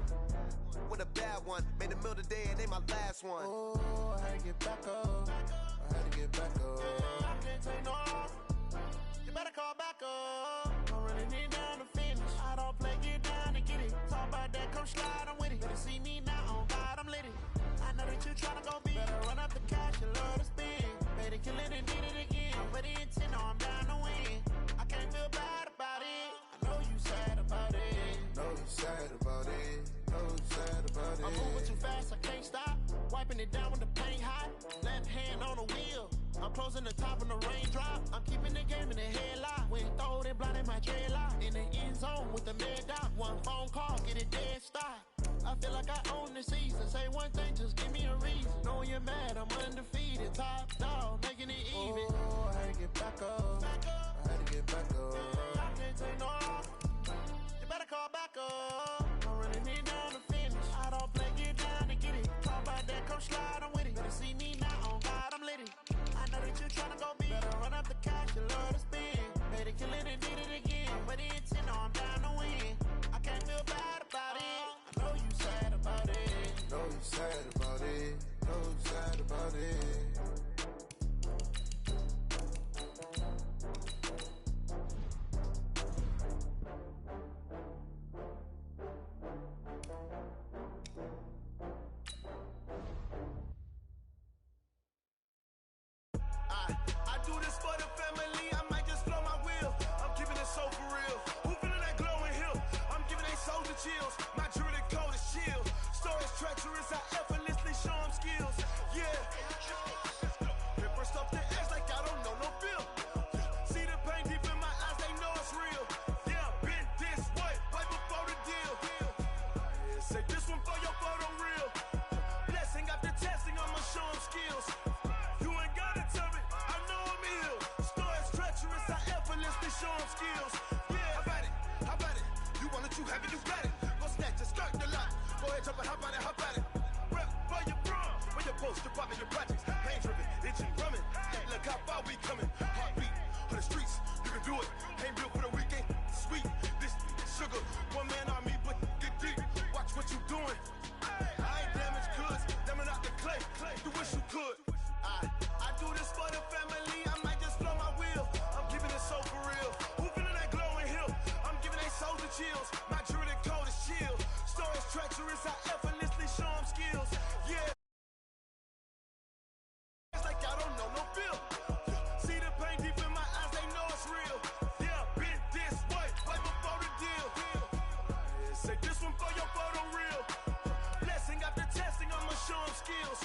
S13: With a bad one. Made a meal today and they my last one.
S11: Oh, I had to get back up.
S12: I had to get back up.
S11: Yeah, I can't take no off. You better call back up. I'm running it down to finish. I don't play, get down and get it. Talk about that, come slide, I'm with it. Better see me now, on God, I'm lit it. I know that you tryna go big. Better run up the cash, you love to spend. Better kill it and did it again. But the intent, no, I'm down to win. I can't feel bad about it. I know you sad about it.
S12: Know you sad about it. Know you sad about it.
S11: I'm moving too fast, I can't stop. Wiping it down with the paint hot. Left hand on the wheel. I'm closing the top of the raindrop. I'm keeping the game in the headlock. When throwed and blinded my dreadlock. In the end zone with the mad dot. One phone call, get it dead stop. I feel like I own the season. Say one thing, just give me a reason. Knowing you're mad, I'm undefeated. Top dog, making it even.
S12: Oh, I had to get back up. I had to get back up.
S11: I can't take no off. You better call back up. I'm running it down to finish. I don't play, get down to get it. Talk about that, come slide, I'm with it. Better see me now, on God, I'm lit it. I know that you tryna go big. Better run up the cash, you love to spend. Better kill it and did it again. But the intent, no, I'm down to win. I can't feel bad about it. I know you sad about it.
S12: Know you sad about it. Know you sad about it.
S11: I do this for the family, I might just blow my wheel. I'm keeping it so for real. Who feeling that glowing hill? I'm giving they soldier chills. My jewelry code is chill. Stories treacherous, I effortlessly show them skills. Yeah. Paper stuff the edge like I don't know no feel. See the pain deep in my eyes, they know it's real. Yeah, been this way, way before the deal. Say this one for your photo real. Blessing after testing, I'ma show them skills. You ain't gotta tell me, I know I'm ill. Stories treacherous, I effortlessly show them skills. Yeah, how about it? How about it? You want it, you have it, you got it. Go snatch it, skirt the lot. Go ahead, jump it, hop on it, hop on it. Rep where you from, where you post, you're popping your projects. Pain driven, itching, drumming. Hey, look how far we coming. Heartbeat on the streets, you can do it. Ain't built for the weekend, sweet. This sugar, one man army, but get deep. Watch what you doing. I ain't damaged goods, damn out the clay. You wish you could. I do this for the family, I might just blow my wheel. I'm keeping it so for real. Who feeling that glowing hill? I'm giving they soldier chills. My jewelry code is chill. Stories treacherous, I effortlessly show them skills. Yeah. It's like I don't know no feel. See the pain deep in my eyes, they know it's real. Yeah, been this way, way before the deal. Say this one for your photo real. Blessing after testing, I'ma show them skills.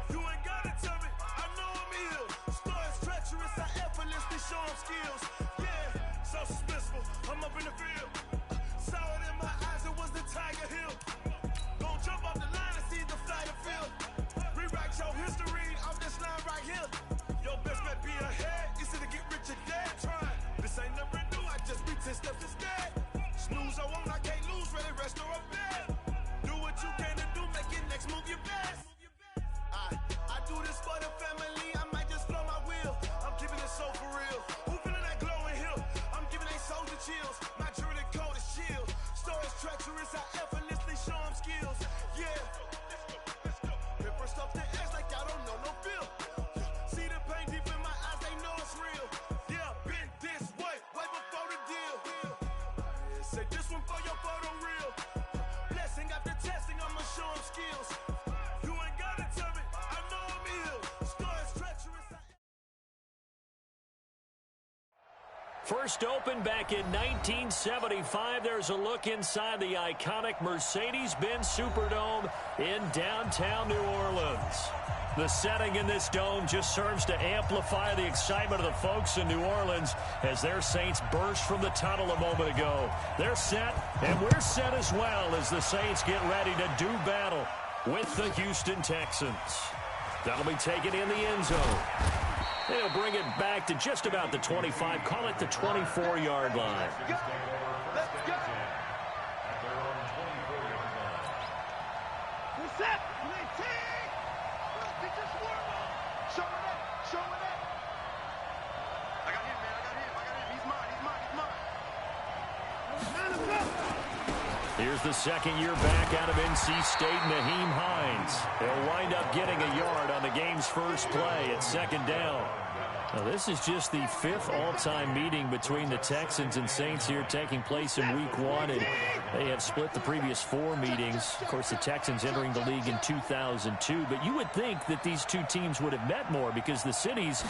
S11: You ain't gotta tell me, I know I'm ill. Stories treacherous, I effortlessly show them skills. Yeah, so suspenseful, I'm up in the field. Saw it in my eyes, it was the Tiger Hill. Gon' jump off the line and see the flight of field. Rewrite your history off this line right here. Your best bet be ahead, easy to get rich or dead. Try, this ain't never new, I just be 10 steps instead. Snooze I won't, I can't lose, ready, rest or a bed. Do what you can to do, make it next move your best. I do this for the family, I might just blow my wheel. I'm keeping it so for real. Who feeling that glowing hill? I'm giving they soldier chills. My jewelry code is chill. Stories treacherous, I effortlessly show them skills. Yeah. Paper stuff the edge like I don't know no feel. See the pain deep in my eyes, they know it's real. Yeah, been this way, way before the deal. Say this one for your photo real. Blessing after testing, I'ma show them skills. You ain't gotta tell me, I know I'm ill. Stories treacherous.
S1: First opened back in 1975. There's a look inside the iconic Mercedes-Benz Superdome in downtown New Orleans. The setting in this dome just serves to amplify the excitement of the folks in New Orleans as their Saints burst from the tunnel a moment ago. They're set, and we're set as well as the Saints get ready to do battle with the Houston Texans. That'll be taken in the end zone. They'll bring it back to just about the 25, call it the 24-yard line.
S3: Let's go. We're set. Show it up. Show it up. I got him, man. I got him. He's mine.
S1: Here's the second-year back out of NC State, Naheem Hines. He'll wind up getting a yard on the game's first play at second down. Now, this is just the fifth all-time meeting between the Texans and Saints here taking place in Week 1, and they have split the previous 4 meetings. Of course, the Texans entering the league in 2002, but you would think that these two teams would have met more because the cities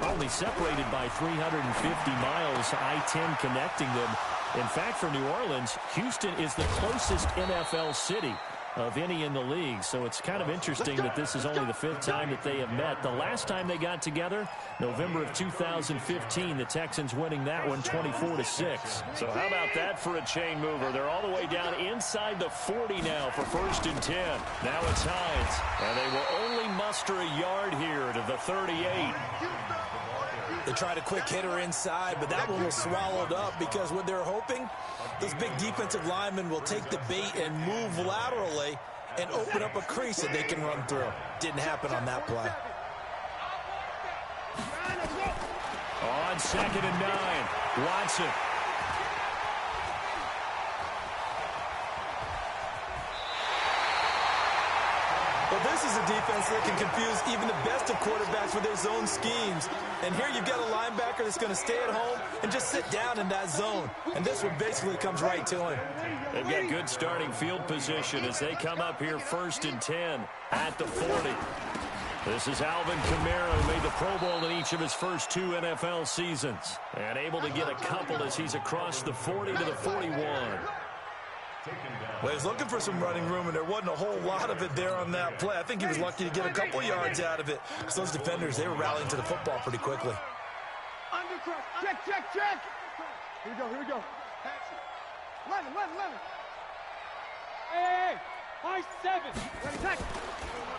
S1: are only separated by 350 miles, I-10 connecting them. In fact, for New Orleans, Houston is the closest NFL city of any in the league. So it's kind of interesting that this is only the 5th time that they have met. The last time they got together, November of 2015, the Texans winning that one 24-6. So how about that for a chain mover? They're all the way down inside the 40 now for 1st and 10. Now it's Hines, and they will only muster a yard here to the 38.
S2: They tried a quick hitter inside, but that one was swallowed up because what they're hoping, those big defensive linemen will take the bait and move laterally and open up a crease that they can run through. Didn't happen on that play.
S1: On 2nd and 9, Watson.
S2: Well, this is a defense that can confuse even the best of quarterbacks with their zone schemes. And here you've got a linebacker that's going to stay at home and just sit down in that zone. And this one basically comes right to him.
S1: They've got good starting field position as they come up here 1st and 10 at the 40. This is Alvin Kamara, who made the Pro Bowl in each of his first 2 NFL seasons. And able to get a couple as he's across the 40 to the 41.
S2: Well, he was looking for some running room, and there wasn't a whole lot of it there on that play. I think he was lucky to get a couple yards out of it. So those defenders, they were rallying to the football pretty quickly.
S3: Check. Here we go. Lennon. Hey. High 7. Ready, tackle.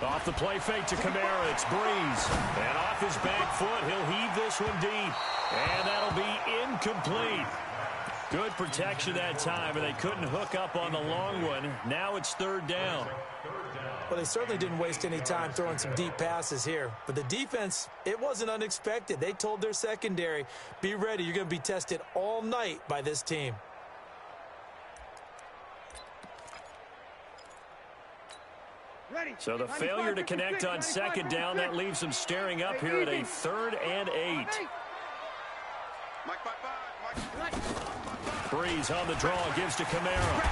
S1: Off the play fake to Kamara, it's Breeze. And off his back foot, he'll heave this one deep. And that'll be incomplete. Good protection that time, and they couldn't hook up on the long one. Now it's 3rd down.
S2: Well, they certainly didn't waste any time throwing some deep passes here. But the defense, it wasn't unexpected. They told their secondary, be ready. You're going to be tested all night by this team.
S1: So the failure to connect on 2nd down, that leaves them staring up here at a 3rd and 8. Breeze on the draw, gives to Kamara.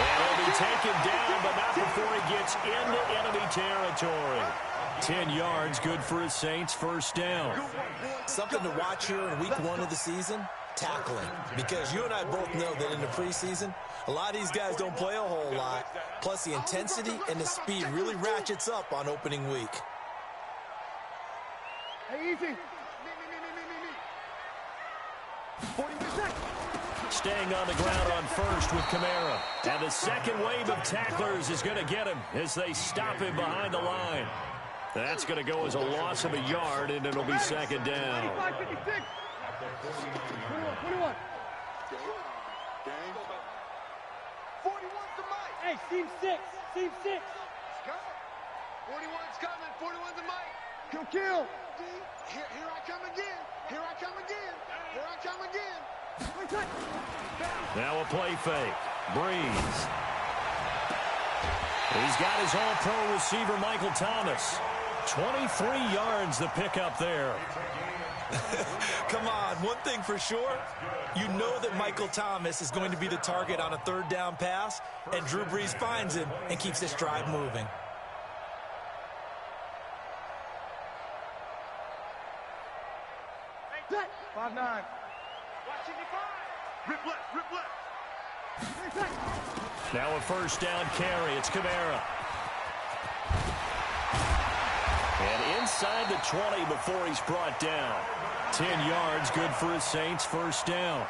S1: And he'll be taken down, but not before he gets into enemy territory. 10 yards, good for his Saints, 1st down.
S2: Something to watch here in week 1 of the season, tackling. Because you and I both know that in the preseason, a lot of these guys don't play a whole lot. Plus, the intensity and the speed really ratchets up on opening week.
S3: Hey, easy. 40%.
S1: Staying on the ground on 1st with Kamara. And the second wave of tacklers is going to get him as they stop him behind the line. That's going to go as a loss of a yard, and it'll be 2nd down.
S3: 21. 41's the mic. Hey, seam 6. 41's coming. 41's the mic. Kill. Here I come again.
S1: Now a play fake. Breeze. He's got his all-pro receiver, Michael Thomas. 23 yards the pickup there.
S2: Come on, one thing for sure, you know that Michael Thomas is going to be the target on a 3rd down pass, and Drew Brees finds him and keeps this drive moving.
S3: Set. 5-9.
S11: Rip left, rip left.
S1: Now a first down carry. It's Kamara. And inside the 20 before he's brought down. 10 yards, good for his Saints, first down.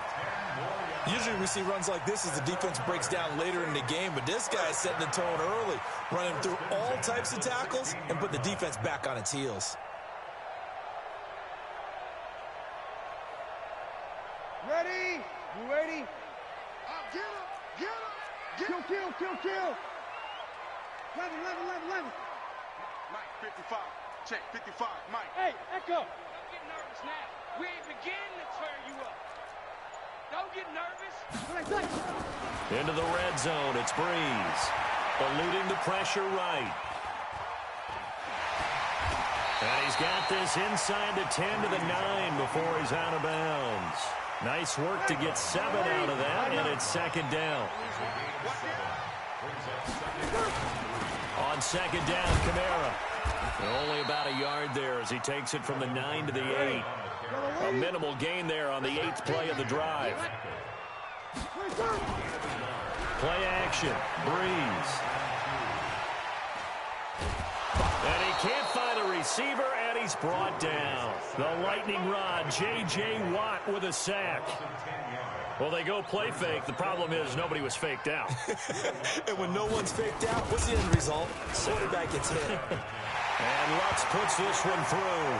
S2: Usually we see runs like this as the defense breaks down later in the game, but this guy is setting the tone early, running through all types of tackles and put the defense back on its heels.
S3: Ready? You ready? Get him! Get him! Kill! 11.
S11: Mike, 55. Check, 55. Mike.
S3: Hey, Echo!
S14: Don't get nervous now. We ain't beginning to tear you up. Don't get nervous.
S1: Into the red zone, it's Breeze. Eluding the pressure right. And he's got this inside the 10 to the 9 before he's out of bounds. Nice work to get 7 out of that, and it's second down. On second down, Kamara. Only about a yard there as he takes it from the 9 to the 8. A minimal gain there on the 8th play of the drive. Play action, Breeze. And he can't find a receiver, and he's brought down. The lightning rod, J.J. Watt with a sack. Well, they go play fake. The problem is nobody was faked out.
S2: And when no one's faked out, what's the end result? Quarterback gets hit.
S1: And Lutz puts this one through.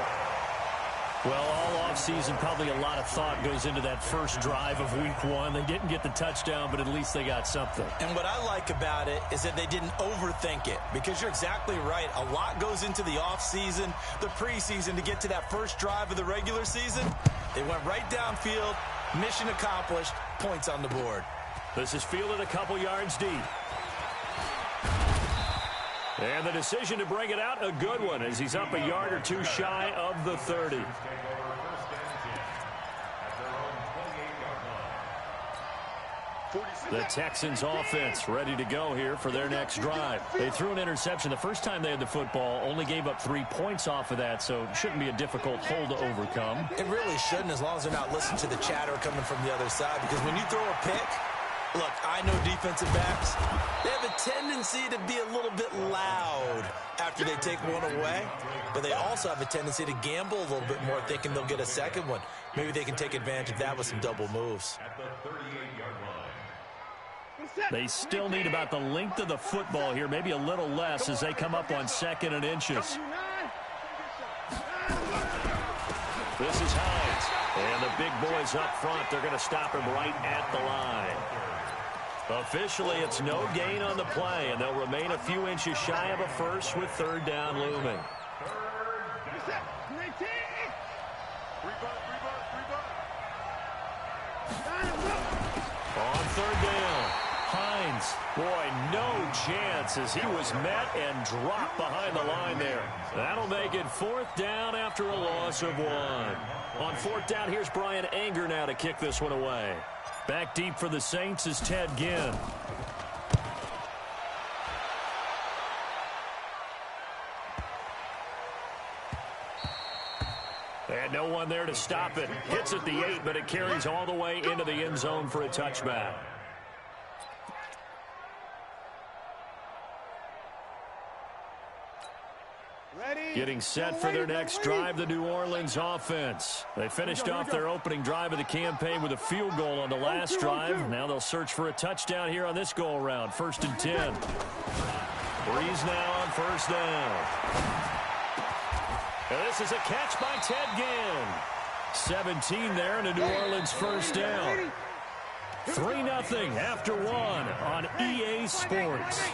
S1: Well, all offseason, probably a lot of thought goes into that first drive of week 1. They didn't get the touchdown, but at least they got something.
S2: And what I like about it is that they didn't overthink it, because you're exactly right. A lot goes into the offseason, the preseason, to get to that first drive of the regular season. They went right downfield, mission accomplished, points on the board.
S1: This is fielded a couple yards deep. And the decision to bring it out, a good one, as he's up a yard or two shy of the 30. The Texans offense ready to go here for their next drive. They threw an interception the first time they had the football, only gave up 3 points off of that, so it shouldn't be a difficult hole to overcome.
S2: It really shouldn't, as long as they're not listening to the chatter coming from the other side, because when you throw a pick, look, I know defensive backs, they have a tendency to be a little bit loud after they take one away, but they also have a tendency to gamble a little bit more, thinking they'll get a second one. Maybe they can take advantage of that with some double moves.
S1: They still need about the length of the football here, maybe a little less as they come up on 2nd and inches. This is Hines. And the big boys up front, they're going to stop him right at the line. Officially, it's no gain on the play, and they'll remain a few inches shy of a first with 3rd down looming. On 3rd down, Hines, boy, no chance as he was met and dropped behind the line there. That'll make it 4th down after a loss of 1. On 4th down, here's Brian Anger now to kick this one away. Back deep for the Saints is Ted Ginn. And no one there to stop it. Hits at the 8, but it carries all the way into the end zone for a touchback. Getting set for their next drive, the New Orleans offense. They finished off their opening drive of the campaign with a field goal on the last drive. Now they'll search for a touchdown here on this go-around. 1st and 10. Breeze now on 1st down. And this is a catch by Ted Ginn. 17 there and a New Orleans 1st down. 3-0 after 1 on EA Sports.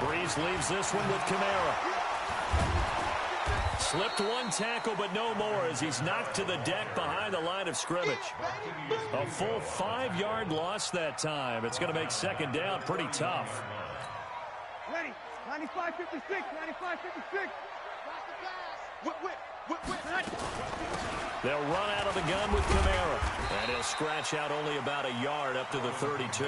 S1: Breeze leaves this one with Kamara. Slipped one tackle, but no more as he's knocked to the deck behind the line of scrimmage. A full 5-yard loss that time. It's going to make 2nd down pretty tough.
S3: Ready? 95-56, 95-56.
S1: They'll run out of the gun with Kamara. And he'll scratch out only about a yard up to the 32.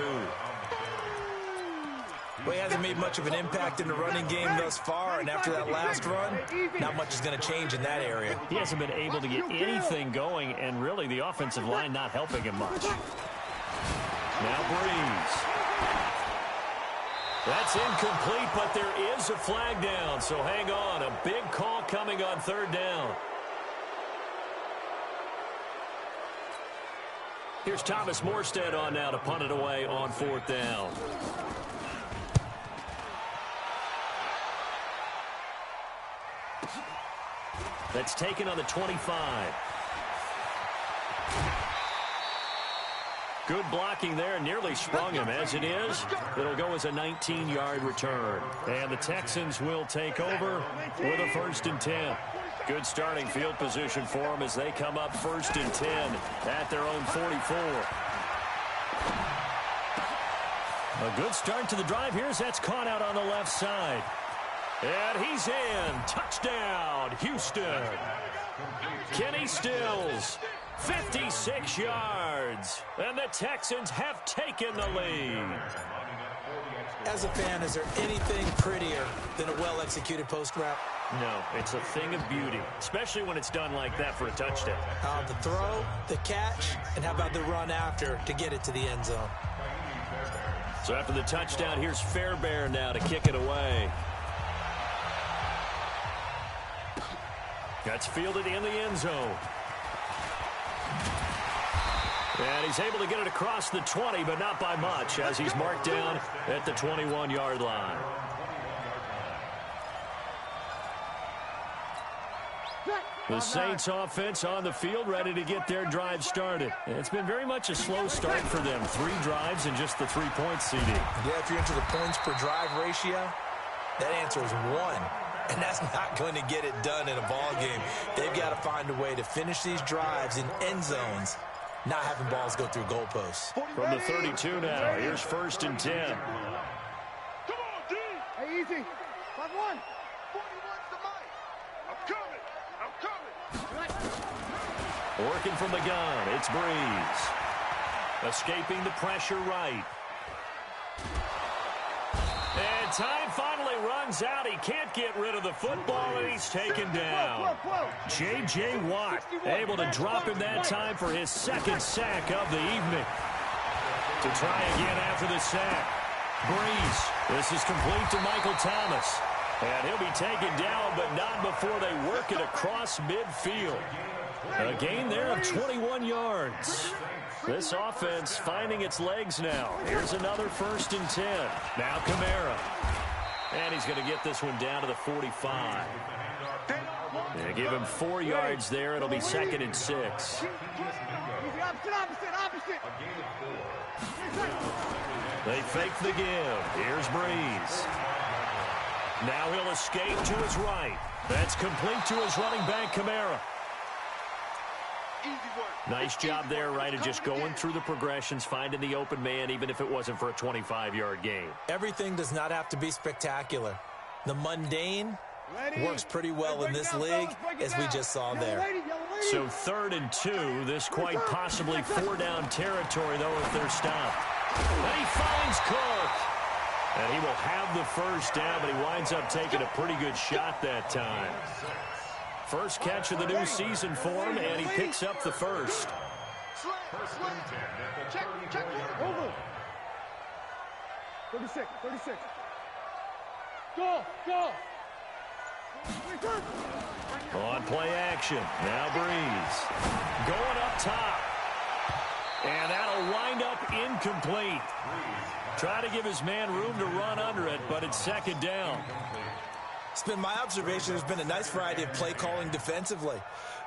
S2: Well, he hasn't made much of an impact in the running game thus far, and after that last run, not much is going to change in that area.
S1: He hasn't been able to get anything going, and really the offensive line not helping him much. Now Breeze. That's incomplete, but there is a flag down, so hang on. A big call coming on third down. Here's Thomas Morstead on now to punt it away on fourth down. That's taken on the 25. Good blocking there, nearly sprung him. As it is, it'll go as a 19-yard return. And the Texans will take over with a 1st and 10. Good starting field position for them as they come up 1st and 10 at their own 44. A good start to the drive here as that's caught out on the left side. And he's in. Touchdown, Houston. Kenny Stills, 56 yards. And the Texans have taken the lead.
S2: As a fan, is there anything prettier than a well-executed post route?
S1: No, it's a thing of beauty, especially when it's done like that for a touchdown.
S2: The throw, the catch, and how about the run after to get it to the end zone?
S1: So after the touchdown, here's Fairbairn now to kick it away. That's fielded in the end zone. And he's able to get it across the 20, but not by much, as he's marked down at the 21-yard line. The Saints offense on the field, ready to get their drive started. It's been very much a slow start for them. 3 drives and just the 3-point CD.
S2: Yeah, if you're into the points per drive ratio, that answer is 1. And that's not going to get it done in a ball game. They've got to find a way to finish these drives in end zones, not having balls go through goalposts.
S1: From the 32 now, here's 1st and 10.
S3: Come on, D. Hey, easy. 5-1. 41's the mic. I'm coming.
S1: Working from the gun, it's Breeze. Escaping the pressure right. And time finally runs out. He can't get rid of the football, and he's taken down. J.J. Watt able to drop him that time for his 2nd sack of the evening. To try again after the sack. Breeze. This is complete to Michael Thomas. And he'll be taken down, but not before they work it across midfield. A gain there of 21 yards. This offense finding its legs now. Here's another 1st and 10. Now Kamara. And he's going to get this one down to the 45. They give him 4 yards there. It'll be 2nd and 6. They fake the give. Here's Breeze. Now he'll escape to his right. That's complete to his running back, Kamara. Nice job there, right, of just going through the progressions, finding the open man, even if it wasn't for a 25-yard gain.
S2: Everything does not have to be spectacular. The mundane works pretty well in this league, as we just saw there.
S1: So 3rd and 2, this quite possibly 4-down territory, though, if they're stopped. And he finds Cook. And he will have the 1st down, but he winds up taking a pretty good shot that time. First catch of the new season for him, and he picks up the 1st.
S3: Check. Over. 36. Go.
S1: On play action. Now Breeze. Going up top. And that'll wind up incomplete. Try to give his man room to run under it, but it's 2nd down.
S2: It's been my observation there's been a nice variety of play calling defensively.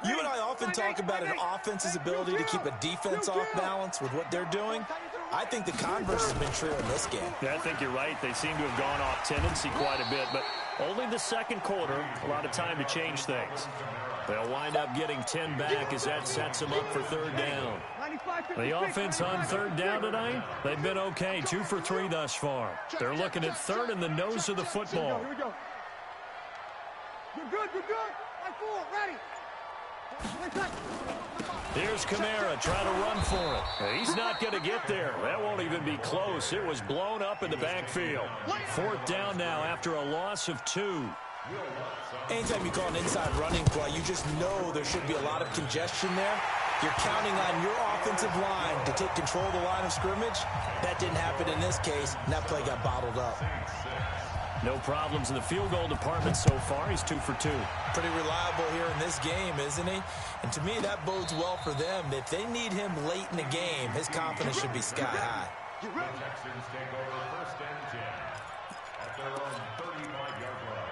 S2: You and I often talk about an offense's ability to keep a defense off balance with what they're doing. I think the converse has been true in this game.
S1: Yeah, I think you're right. They seem to have gone off tendency quite a bit, but only the 2nd quarter, a lot of time to change things. They'll wind up getting 10 back as that sets them up for 3rd down. The offense on 3rd down tonight, they've been okay, 2 for 3 thus far. They're looking at 3rd in the nose of the football.
S3: Here we go. You're good. 4, ready.
S1: Here's Kamara trying to run for it. He's not going to get there. That won't even be close. It was blown up in the backfield. 4th down now after a loss of 2.
S2: Anytime you call an inside running play, you just know there should be a lot of congestion there. You're counting on your offensive line to take control of the line of scrimmage. That didn't happen in this case, and that play got bottled up.
S1: No problems in the field goal department so far. He's 2 for 2.
S2: Pretty reliable here in this game, isn't he? And to me, that bodes well for them. If they need him late in the game, his confidence should be sky high.
S4: The Texans take over 1st and 10 at their own 35-yard line.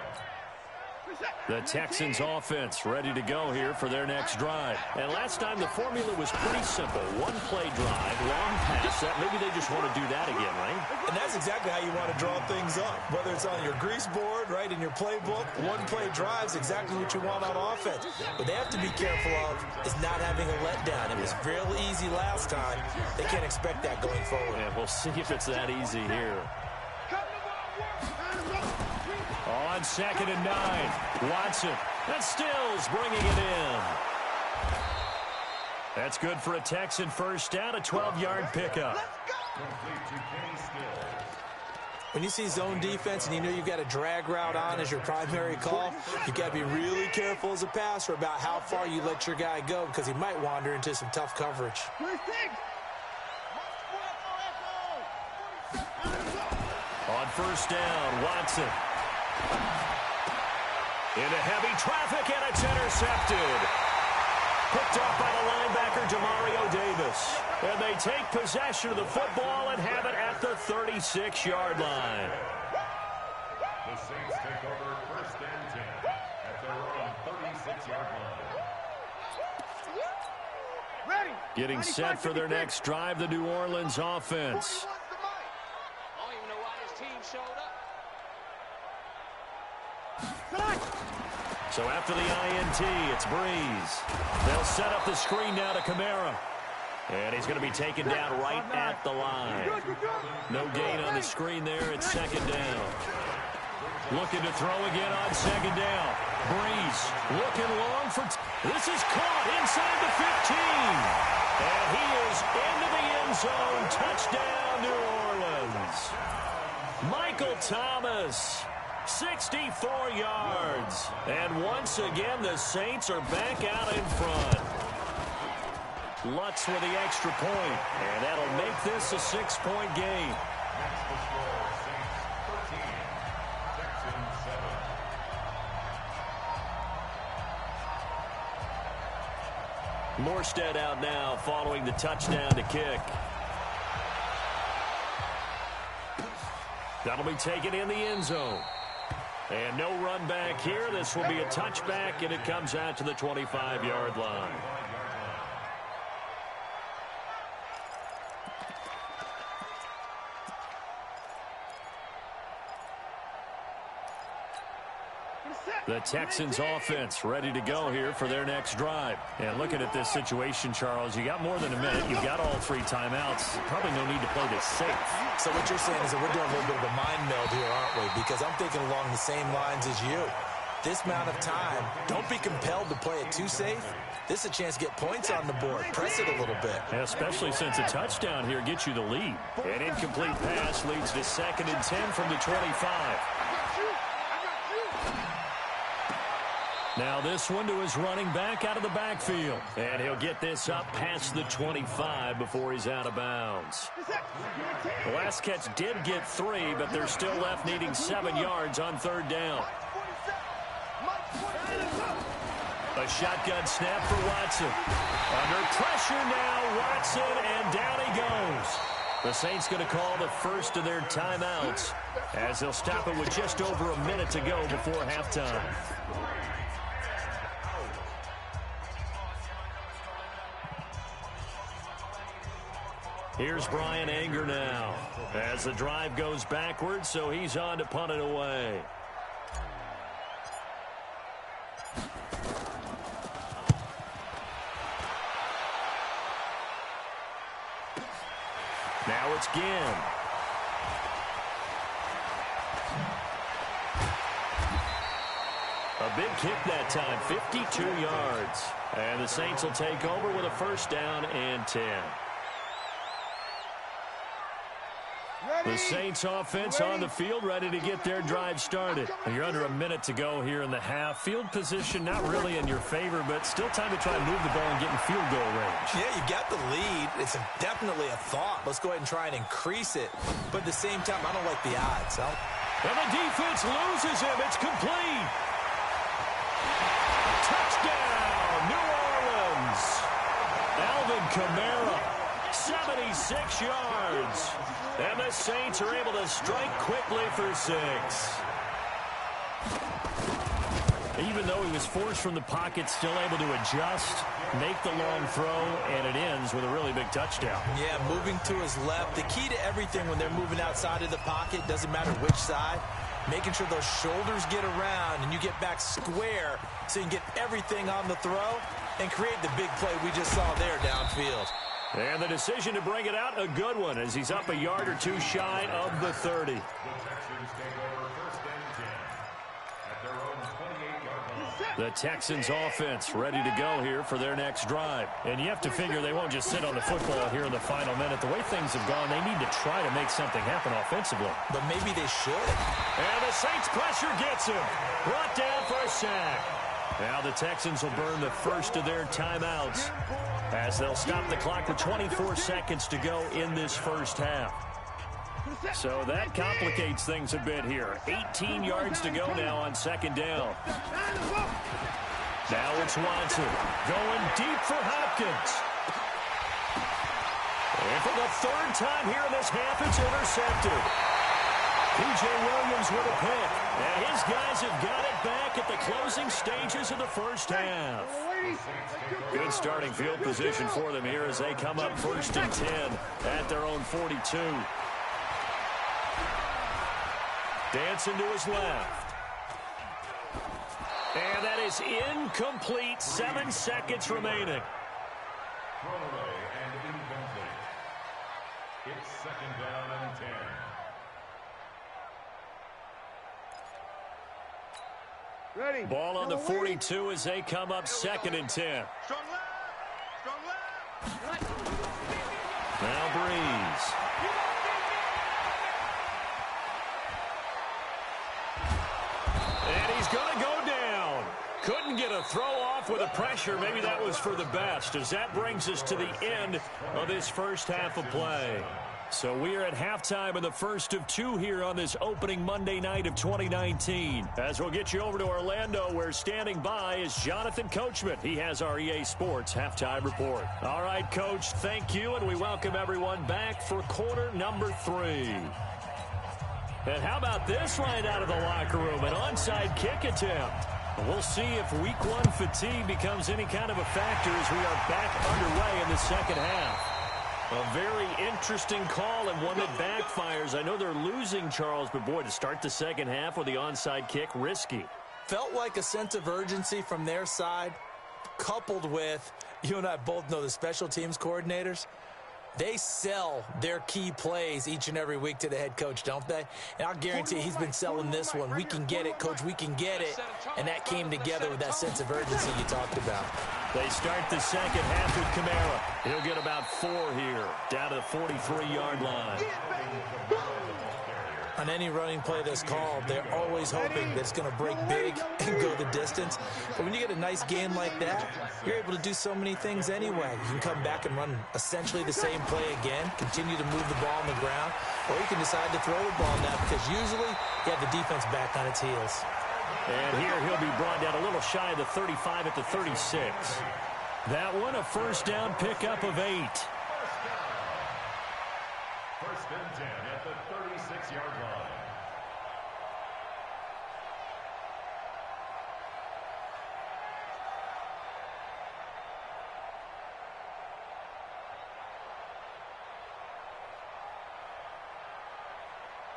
S1: The Texans offense ready to go here for their next drive. And last time the formula was pretty simple. 1-play drive, long pass. Maybe they just want to do that again, right?
S2: And that's exactly how you want to draw things up. Whether it's on your grease board, right, in your playbook, 1-play drive is exactly what you want on offense. What they have to be careful of is not having a letdown. It was real easy last time. They can't expect that going forward.
S1: Yeah, we'll see if it's that easy here. On 2nd and 9, Watson. And Stills bringing it in. That's good for a Texan first down, a 12-yard pickup.
S2: When you see zone defense and you know you've got a drag route on as your primary call, you've got to be really careful as a passer about how far you let your guy go because he might wander into some tough coverage.
S1: On 1st down, Watson. Into heavy traffic, and it's intercepted. Picked up by the linebacker, Demario Davis. And they take possession of the football and have it at the 36-yard line.
S4: The Saints take over 1st and 10 at their own 36-yard line.
S1: Getting set for their next drive, the New Orleans offense.
S14: I don't even know why this team showed up.
S1: So after the INT, it's Breeze. They'll set up the screen now to Kamara. And he's going to be taken down right at the line. No gain on the screen there. It's 2nd down. Looking to throw again on 2nd down. Breeze looking long for... This is caught inside the 15. And he is into the end zone. Touchdown, New Orleans. Michael Thomas. 64 yards. And once again, the Saints are back out in front. Lutz with the extra point, and that'll make this a 6-point game.
S4: That's the score. Saints 13, Texans 7.
S1: Morstead out now following the touchdown to kick. That'll be taken in the end zone. And no run back here. This will be a touchback, and it comes out to the 25-yard line. The Texans offense ready to go here for their next drive. And looking at this situation, Charles, you got more than a minute. You've got all 3 timeouts. Probably no need to play this safe.
S2: So what you're saying is that we're doing a little bit of a mind meld here, aren't we? Because I'm thinking along the same lines as you. This amount of time, don't be compelled to play it too safe. This is a chance to get points on the board. Press it a little bit.
S1: Yeah, especially since a touchdown here gets you the lead. An incomplete pass leads to 2nd and 10 from the 25. Now this one to his running back out of the backfield. And he'll get this up past the 25 before he's out of bounds. The last catch did get 3, but they're still left needing 7 yards on 3rd down. A shotgun snap for Watson. Under pressure now, Watson, and down he goes. The Saints going to call the first of their timeouts as they'll stop it with just over a minute to go before halftime. Here's Brian Anger now as the drive goes backwards, so he's on to punt it away. Now it's Ginn. A big kick that time, 52 yards. And the Saints will take over with a first down and 10. The Saints offense on the field, ready to get their drive started. You're under a minute to go here in the half. Field position not really in your favor, but still time to try and move the ball and get in field goal range.
S2: Yeah, you got the lead. It's definitely a thought. Let's go ahead and try and increase it. But at the same time, I don't like the odds.
S1: And the defense loses him. It's complete. Touchdown, New Orleans. Alvin Kamara, 76 yards. And the Saints are able to strike quickly for 6. Even though he was forced from the pocket, still able to adjust, make the long throw, and it ends with a really big touchdown.
S2: Yeah, moving to his left. The key to everything when they're moving outside of the pocket, doesn't matter which side, making sure those shoulders get around and you get back square so you can get everything on the throw and create the big play we just saw there downfield.
S1: And the decision to bring it out, a good one, as he's up a yard or two shy of the 30.
S4: The Texans take over first and 10 at their own 28-yard line.
S1: The Texans offense ready to go here for their next drive. And you have to figure they won't just sit on the football here in the final minute. The way things have gone, they need to try to make something happen offensively.
S2: But maybe they should.
S1: And the Saints pressure gets him. Brought down for a sack. Now the Texans will burn the first of their timeouts as they'll stop the clock with 24 seconds to go in this first half. So that complicates things a bit here. 18 yards to go now on second down. Now it's Watson going deep for Hopkins. And for the third time here in this half, it's intercepted. P.J. Williams with a pick. And his guys have got it back at the closing stages of the first half. Good starting field position for them here as they come up first and 10 at their own 42. Dancing to his left. And that is incomplete. 7 seconds remaining.
S4: Thrown away and incomplete. It's second down and 10.
S3: Ready.
S1: Ball on the 42 as they come up second and 10.
S3: Strong left. Strong left.
S1: Now Breeze. And he's going to go down. Couldn't get a throw off with the pressure. Maybe that was for the best, as that brings us to the end of this first half of play. So we are at halftime in the first of 2 here on this opening Monday night of 2019. As we'll get you over to Orlando, where standing by is Jonathan Coachman. He has our EA Sports halftime report. All right, Coach, thank you, and we welcome everyone back for quarter number 3. And how about this right out of the locker room, an onside kick attempt. We'll see if week 1 fatigue becomes any kind of a factor as we are back underway in the second half. A very interesting call and one that backfires. I know they're losing, Charles, but boy, to start the second half with the onside kick, risky.
S2: Felt like a sense of urgency from their side, coupled with, you and I both know the special teams coordinators, they sell their key plays each and every week to the head coach, don't they? And I'll guarantee he's been selling this one. We can get it, Coach, we can get it. And that came together with that sense of urgency you talked about.
S1: They start the second half with Kamara. He'll get about 4 here, down to the 43-yard line.
S2: On any running play that's called, they're always hoping that it's going to break big and go the distance. But when you get a nice gain like that, you're able to do so many things anyway. You can come back and run essentially the same play again, continue to move the ball on the ground, or you can decide to throw the ball now because usually you have the defense back on its heels.
S1: And here he'll be brought down a little shy of the 35 at the 36. That one, a first down pickup of 8.
S4: First and 10 at the 36-yard line.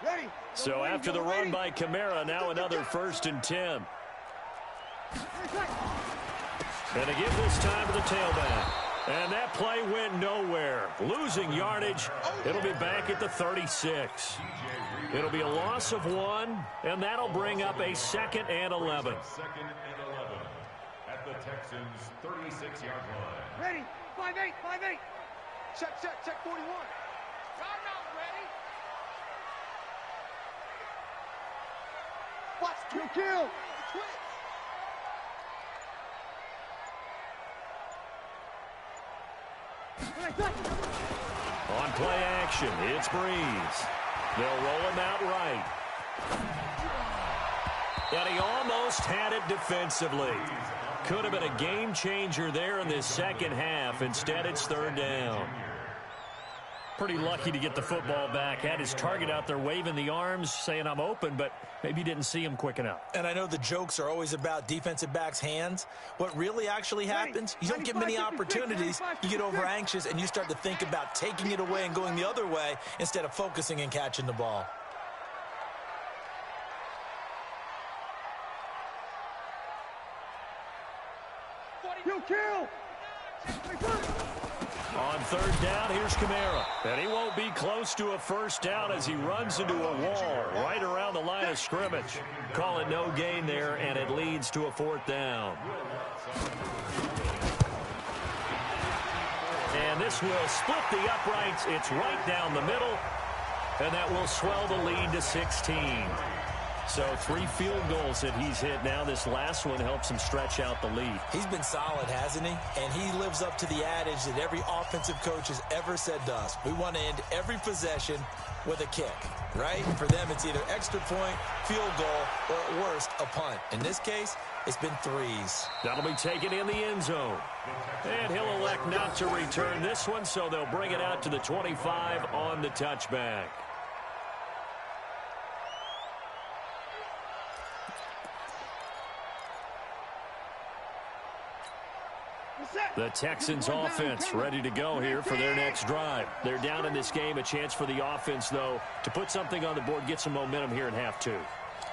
S3: Ready.
S1: So after the run by Kamara, now another first and 10. And to give this time to the tailback. And that play went nowhere. Losing yardage. It'll be back at the 36. It'll be a loss of 1, and that'll bring up a 2nd and 11.
S4: Second and 11 at the Texans' 36-yard line.
S3: Ready? 5-8, 5-8. Check 41. Timeout, ready. Watch, kill.
S1: On play action, it's Breeze. They'll roll him out right. And he almost had it defensively. Could have been a game changer there in this second half. Instead, it's third down. Pretty lucky to get the football back. Had his target out there waving the arms, saying I'm open, but maybe didn't see him quick enough.
S2: And I know the jokes are always about defensive backs' hands. What really actually happens, you don't get many opportunities. You get over anxious, and you start to think about taking it away and going the other way instead of focusing and catching the ball.
S3: You kill.
S1: On third down, here's Kamara. And he won't be close to a first down as he runs into a wall right around the line of scrimmage. Call it no gain there, and it leads to a fourth down. And this will split the uprights. It's right down the middle, and that will swell the lead to 16. So 3 field goals that he's hit now. This last one helps him stretch out the lead.
S2: He's been solid, hasn't he? And he lives up to the adage that every offensive coach has ever said to us. We want to end every possession with a kick, right? For them, it's either extra point, field goal, or at worst, a punt. In this case, it's been 3s.
S1: That'll be taken in the end zone. And he'll elect not to return this one, so they'll bring it out to the 25 on the touchback. The Texans offense ready to go here for their next drive. They're down in this game. A chance for the offense, though, to put something on the board, get some momentum here in half 2.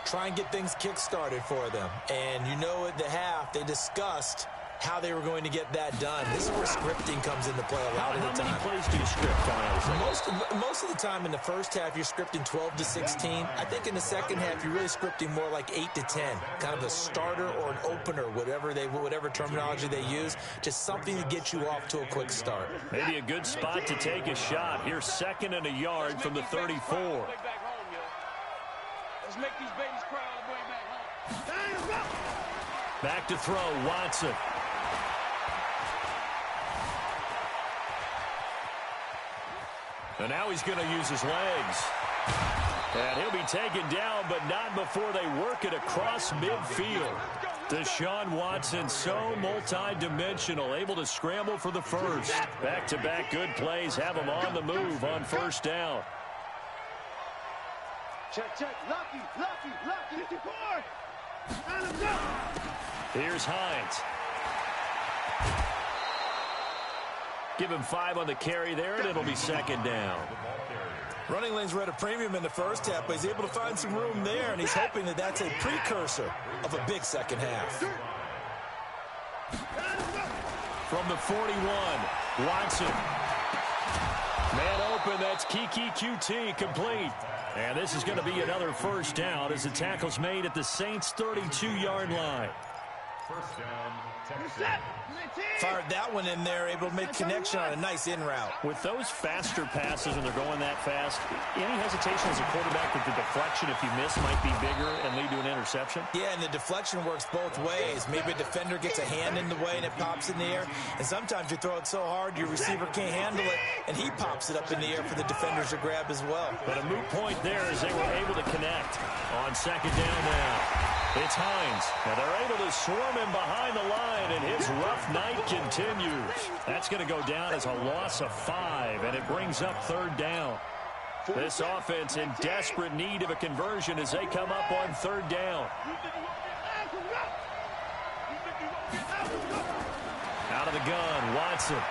S2: Try and get things kick-started for them. And you know at the half, they discussed how they were going to get that done. This is where scripting comes into play a lot of the time.
S1: How many plays do you script?
S2: Most of the time in the first half, you're scripting 12 to 16. I think in the second half, you're really scripting more like 8 to 10. Kind of a starter or an opener, whatever terminology they use. Just something to get you off to a quick start.
S1: Maybe a good spot to take a shot. Here's 2nd and a yard from the 34.
S14: Let's make these babies cry all the way back home.
S1: Back to throw, Watson. And now he's going to use his legs. And he'll be taken down, but not before they work it across midfield. Deshaun Watson, so multi-dimensional, able to scramble for the first. Back-to-back good plays have him on the move on first down.
S3: Check. Lucky. 54.
S1: Here's Hines. Give him 5 on the carry there, and it'll be 2nd down.
S2: Running lanes were at a premium in the first half, but he's able to find some room there, and he's hoping that that's a precursor of a big second half.
S1: From the 41, Watson. Man open, that's Kiki QT, complete. And this is going to be another first down as the tackle's made at the Saints' 32-yard line.
S4: First down, Texans.
S2: Fired that one in there, able to make connection on a nice in route.
S1: With those faster passes and they're going that fast, any hesitation as a quarterback that the deflection, if you miss, might be bigger and lead to an interception?
S2: Yeah, and the deflection works both ways. Maybe a defender gets a hand in the way and it pops in the air. And sometimes you throw it so hard your receiver can't handle it, and he pops it up in the air for the defenders to grab as well.
S1: But a moot point there as they were able to connect on 2nd down now. It's Hines, and they're able to swarm him behind the line, and his rough night continues. That's going to go down as a loss of 5, and it brings up 3rd down. This offense in desperate need of a conversion as they come up on 3rd down. Out of the gun, Watson.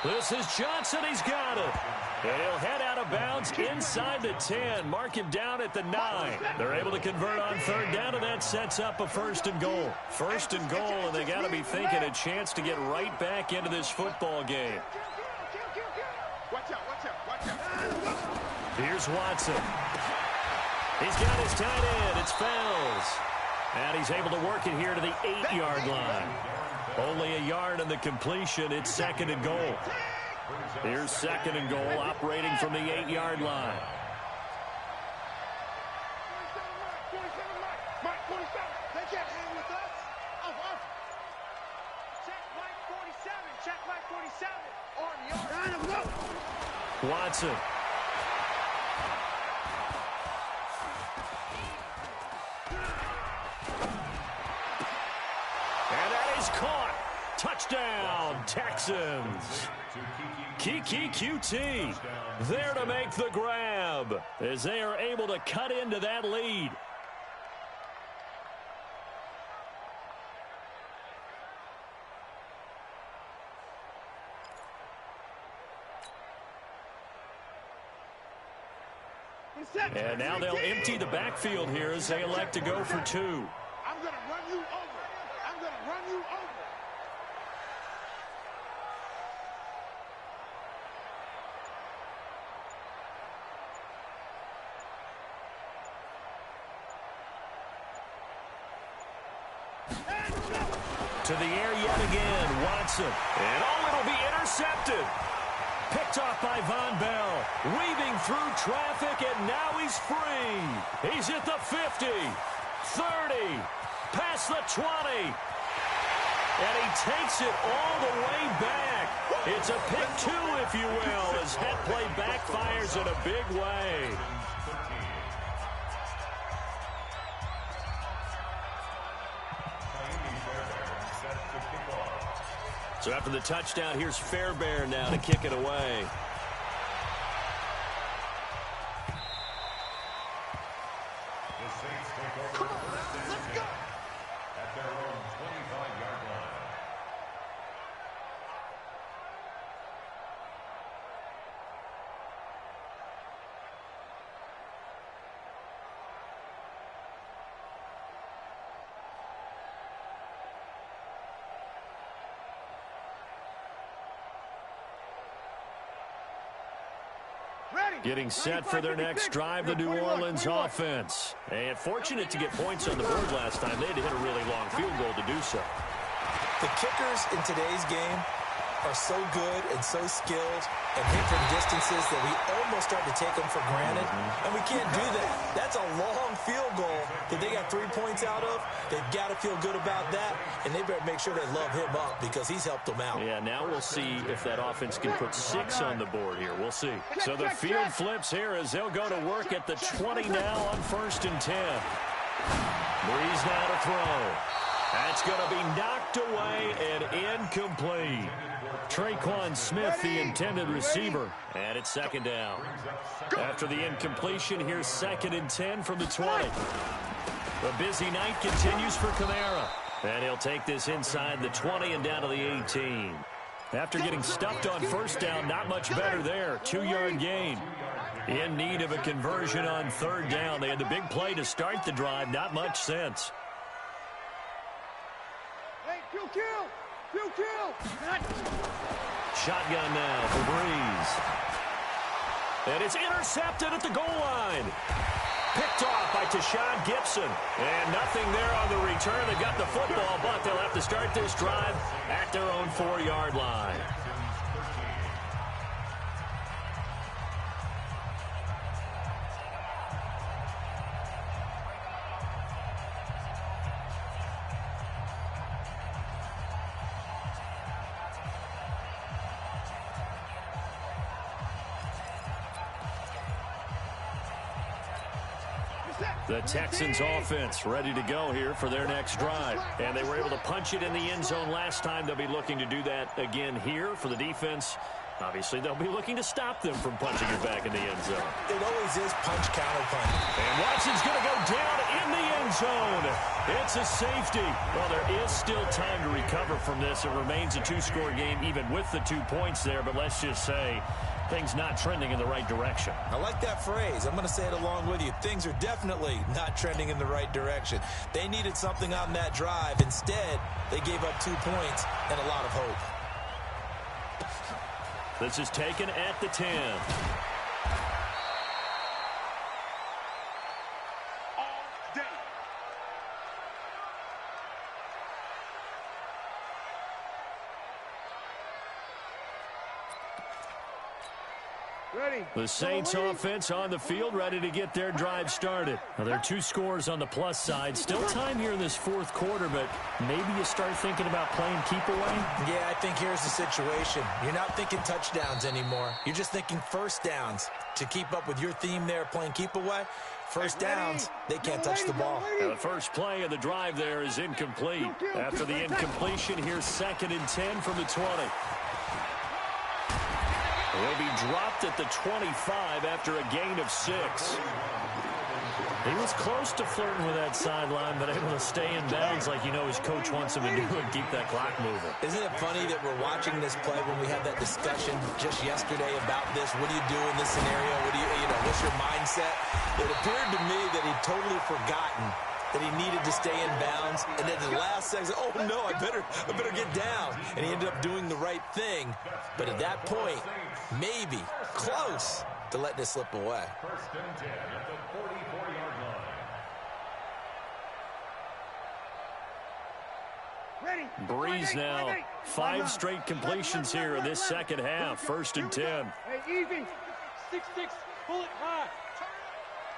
S1: This is Johnson. He's got it. And he'll head out of bounds inside the 10. Mark him down at the 9. They're able to convert on 3rd down, and that sets up a 1st and goal. 1st and goal, and they got to be thinking a chance to get right back into this football game.
S3: Watch out.
S1: Here's Watson. He's got his tight end. It's Fells. And he's able to work it here to the 8-yard line. Only a yard on the completion. It's 2nd and goal. Here's 2nd and goal, operating from the 8-yard line.
S3: They can't hang with us. Check Mike 47. Check Mike 47. On the yard.
S1: Watson. And that is caught. Touchdown, Texans. Kiki QT there to make the grab as they are able to cut into that lead. And now they'll empty the backfield here as they elect to go for 2.
S3: I'm going to run you over. I'm going to run you over.
S1: To the air yet again, Watson. And it'll be intercepted. Picked off by Von Bell. Weaving through traffic, and now he's free. He's at the 50, 30, past the 20. And he takes it all the way back. It's a pick 2, if you will, as that play backfires in a big way. So after the touchdown, here's Fairbairn now to kick it away.
S4: The Saints take over first and 10 at their own 25-yard line.
S1: Getting set for their next drive, the New Orleans offense. And fortunate to get points on the board last time. They had to hit a really long field goal to do so.
S2: The kickers in today's game are so good and so skilled and hit from distances that we almost start to take them for granted. And we can't do that. That's a long field goal that they got 3 points out of. They've got to feel good about that, and they better make sure they love him up because he's helped them out.
S1: Yeah, now we'll see if that offense can put 6 on the board here. We'll see. So the field flips here as they'll go to work at the 20 now on 1st and 10. Breeze now to throw. That's going to be knocked away and incomplete. Traquan Smith, the intended receiver, and it's 2nd down. After the incompletion, here's 2nd and 10 from the 20. The busy night continues for Kamara, and he'll take this inside the 20 and down to the 18. After getting stuffed on 1st down, not much better there. 2-yard gain. In need of a conversion on 3rd down. They had the big play to start the drive, not much since. Shotgun now for Breeze. And it's intercepted at the goal line. Picked off by Tashawn Gibson. And nothing there on the return. They got the football, but they'll have to start this drive at their own 4-yard line. The Texans offense ready to go here for their next drive. And they were able to punch it in the end zone last time. They'll be looking to do that again here for the defense. Obviously, they'll be looking to stop them from punching it back in the end zone.
S2: It always is punch, counter punch.
S1: And Watson's going to go down in the end zone. It's a safety. Well, there is still time to recover from this. It remains a 2-score game even with the 2 points there. But let's just say things not trending in the right direction.
S2: I like that phrase. I'm going to say it along with you. Things are definitely not trending in the right direction. They needed something on that drive. Instead, they gave up 2 points and a lot of hope.
S1: This is taken at the 10. The Saints offense on the field, ready to get their drive started. Now, there are 2 scores on the plus side. Still time here in this fourth quarter, but maybe you start thinking about playing keep away?
S2: Yeah, I think here's the situation. You're not thinking touchdowns anymore. You're just thinking first downs. To keep up with your theme there, playing keep away, first downs, they can't touch the ball.
S1: Now, the first play of the drive there is incomplete. After the incompletion, here's 2nd and 10 from the 20. He'll be dropped at the 25 after a gain of 6. He was close to flirting with that sideline, but able to stay in bounds like you know his coach wants him to do and keep that clock moving.
S2: Isn't it funny that we're watching this play when we had that discussion just yesterday about this? What do you do in this scenario? What do you know, what's your mindset? It appeared to me that he'd totally forgotten that he needed to stay in bounds, and then the last second, oh no, I better get down. And he ended up doing the right thing. But at that point, maybe close to letting it slip away.
S4: 1st and 10 at the 44-yard line.
S1: Breeze now, 5 straight completions here in this second half. 1st and 10.
S14: Hey, easy. 6-6, pull it high.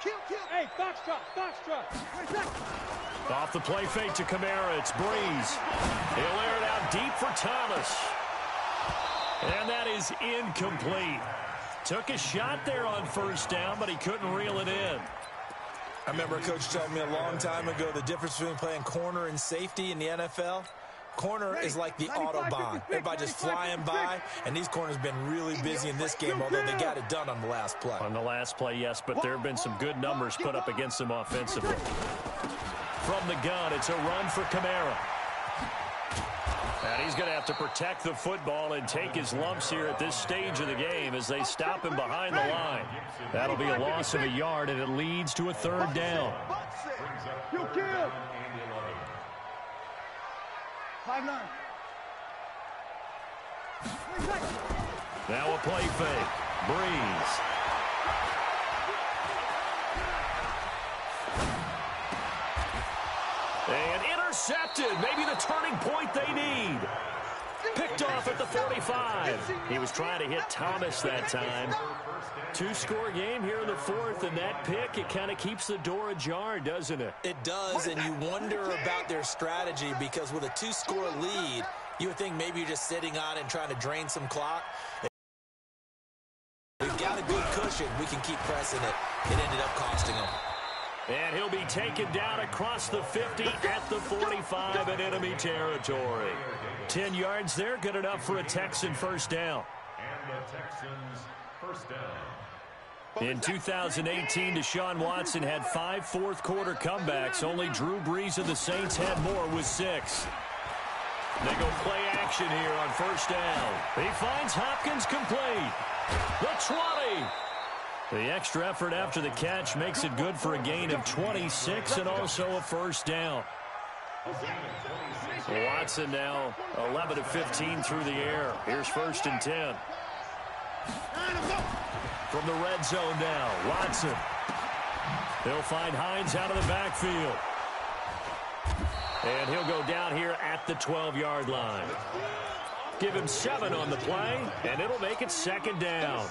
S14: Kill. Hey, foxtrot.
S1: Off the play fake to Kamara, it's Breeze. He'll air it out deep for Thomas. And that is incomplete. Took a shot there on 1st down, but he couldn't reel it in.
S2: I remember a coach telling me a long time ago the difference between playing corner and safety in the NFL. Corner is like the Autobahn. Everybody just flying by, and these corners have been really busy in this game, although they got it done on the last play.
S1: On the last play, yes, but there have been some good numbers put up against them offensively. From the gun, it's a run for Kamara. And he's going to have to protect the football and take his lumps here at this stage of the game as they stop him behind the line. That'll be a loss of a yard, and it leads to a 3rd down. Now a play fake. Breeze. And intercepted. Maybe the turning point they need. Picked off at the 45. He was trying to hit Thomas that time. 2-score game here in the 4th, and that pick, it kind of keeps the door ajar, doesn't it?
S2: It does, and you wonder about their strategy because with a 2-score lead, you would think maybe you're just sitting on it and trying to drain some clock. We've got a good cushion. We can keep pressing it. It ended up costing them.
S1: And he'll be taken down across the 50 at the 45 in enemy territory. 10 yards there, good enough for a Texan 1st down.
S4: And the Texans 1st down.
S1: In 2018, Deshaun Watson had 5 fourth-quarter comebacks. Only Drew Brees of the Saints had more with 6. They go play action here on 1st down. He finds Hopkins complete. The 20. The extra effort after the catch makes it good for a gain of 26 and also a 1st down. Watson now 11 of 15 through the air. Here's 1st and 10. From the red zone now, Watson. They'll find Hines out of the backfield. And he'll go down here at the 12-yard line. Give him 7 on the play, and it'll make it 2nd down.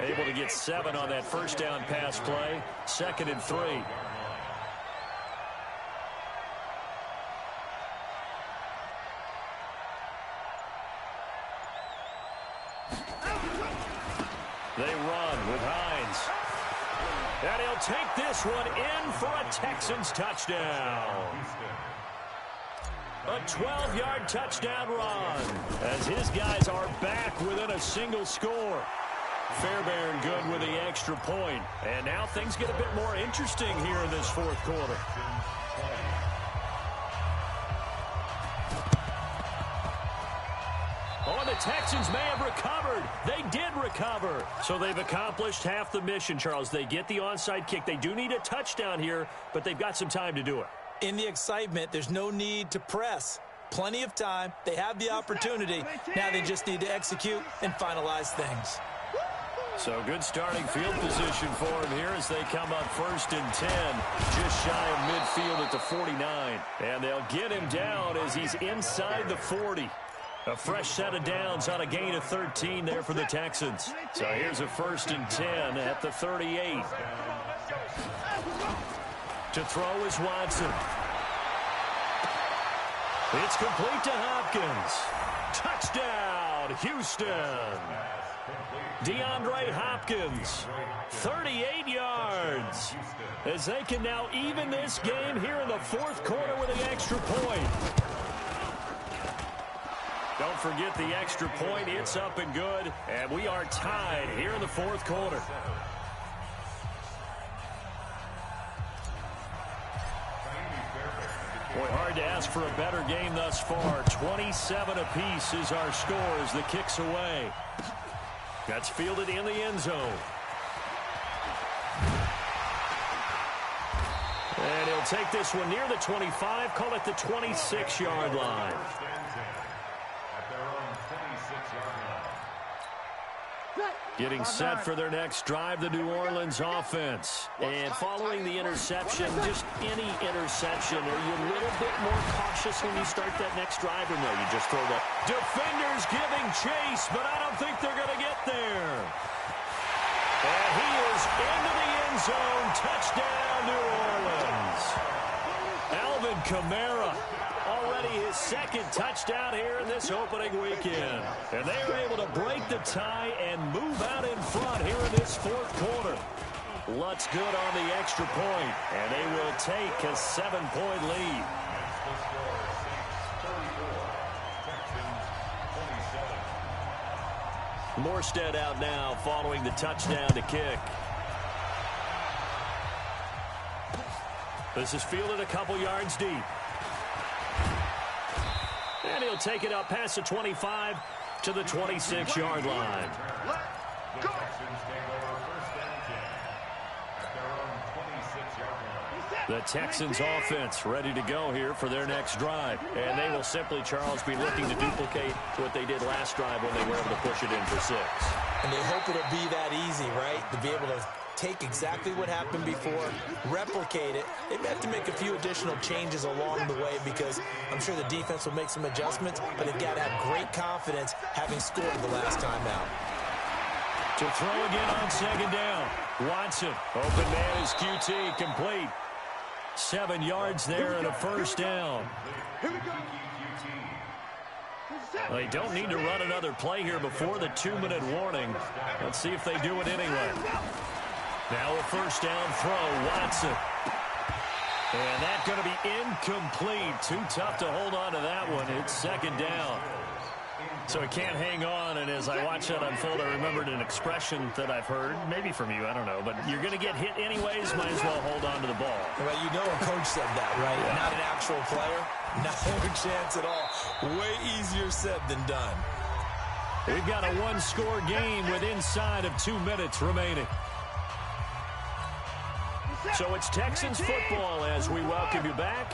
S1: Able to get 7 on that 1st down pass play. 2nd and 3. They run with Hines. And he'll take this one in for a Texans touchdown. A 12-yard touchdown run as his guys are back within a single score. Fairbairn good with the extra point. And now things get a bit more interesting here in this 4th quarter. Oh, the Texans may have recovered. They did recover. So they've accomplished half the mission, Charles. They get the onside kick. They do need a touchdown here, but they've got some time to do it.
S2: In the excitement, there's no need to press. Plenty of time. They have the opportunity. Now they just need to execute and finalize things.
S1: So good starting field position for him here as they come up 1st and 10. Just shy of midfield at the 49. And they'll get him down as he's inside the 40. A fresh set of downs on a gain of 13 there for the Texans. So here's a 1st and 10 at the 38. To throw is Watson. It's complete to Hopkins. Touchdown, Houston. DeAndre Hopkins, 38 yards. As they can now even this game here in the 4th quarter with an extra point. Don't forget the extra point. It's up and good. And we are tied here in the 4th quarter. Boy, hard to ask for a better game thus far. 27 apiece is our score as the kick's away. That's fielded in the end zone. And he'll take this one near the 25, call it the 26-yard line. Getting set for their next drive, the New Orleans offense. And following the interception, just any interception, are you a little bit more cautious when you start that next drive, or no, you just throw that? Defenders giving chase, but I don't think they're going to get there. And he is into the end zone. Touchdown, New Orleans. Alvin Kamara. Already his 2nd touchdown here in this opening weekend. And they are able to break the tie and move out in front here in this 4th quarter. Lutz good on the extra point, and they will take a 7-point lead. Morstead out now following the touchdown to kick. This is fielded a couple yards deep. And he'll take it up past the 25 to the 26-yard line. The Texans offense ready to go here for their next drive. And they will simply, Charles, be looking to duplicate what they did last drive when they were able to push it in for 6.
S2: And they hope it'll be that easy, right? To be able to take exactly what happened before, replicate it. They may have to make a few additional changes along the way because I'm sure the defense will make some adjustments, but they've got to have great confidence having scored the last time out.
S1: To throw again on 2nd down. Watson, open man is QT, complete. 7 yards there and a 1st down. They don't need to run another play here before the 2-minute warning. Let's see if they do it anyway. Now a 1st down throw, Watson. And that's going to be incomplete. Too tough to hold on to that one. It's 2nd down. So he can't hang on, and as I watch that unfold, I remembered an expression that I've heard, maybe from you, I don't know, but you're going to get hit anyways, might as well hold on to the ball.
S2: Well, you know a coach said that, right?
S1: Yeah.
S2: Not an actual player. Not a chance at all. Way easier said than done.
S1: We've got a 1-score game with inside of 2 minutes remaining. So it's Texans football as we welcome you back.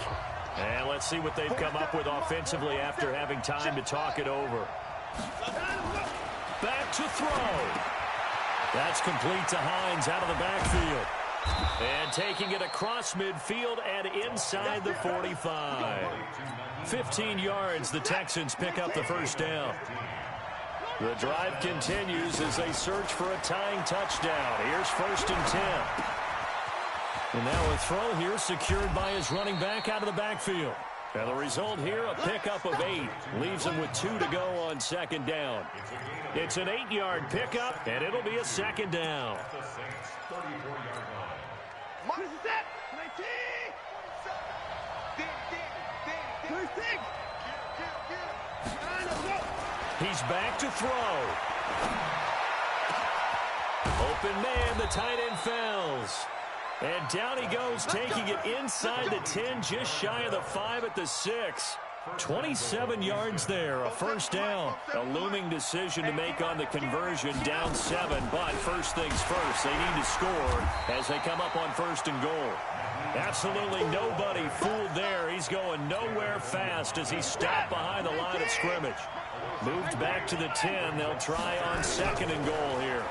S1: And let's see what they've come up with offensively after having time to talk it over. Back to throw. That's complete to Hines out of the backfield. And taking it across midfield and inside the 45. 15 yards, the Texans pick up the 1st down. The drive continues as they search for a tying touchdown. Here's 1st and 10. And now a throw here secured by his running back out of the backfield. And the result here, a pickup of 8. Leaves him with 2 to go on 2nd down. It's an 8-yard pickup, and it'll be a 2nd down. He's back to throw. Open man, the tight end fails. And down he goes, taking it inside the 10, just shy of the 5 at the 6. 27 yards there, a 1st down. A looming decision to make on the conversion, down 7. But first things first, they need to score as they come up on 1st and goal. Absolutely nobody fooled there. He's going nowhere fast as he stopped behind the line of scrimmage. Moved back to the 10. They'll try on 2nd and goal here.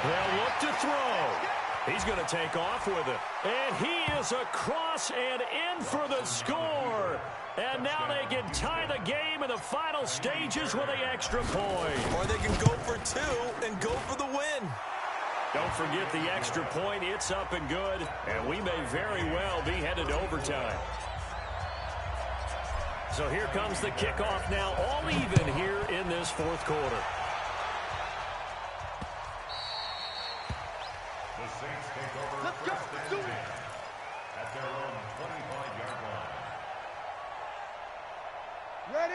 S1: They'll look to throw. He's going to take off with it. And he is across and in for the score. And now they can tie the game in the final stages with the extra point.
S2: Or they can go for two and go for the win.
S1: Don't forget the extra point. It's up and good. And we may very well be headed to overtime. So here comes the kickoff now, all even here in this fourth quarter.
S4: The Saints take over first and 10 at their own 25-yard line.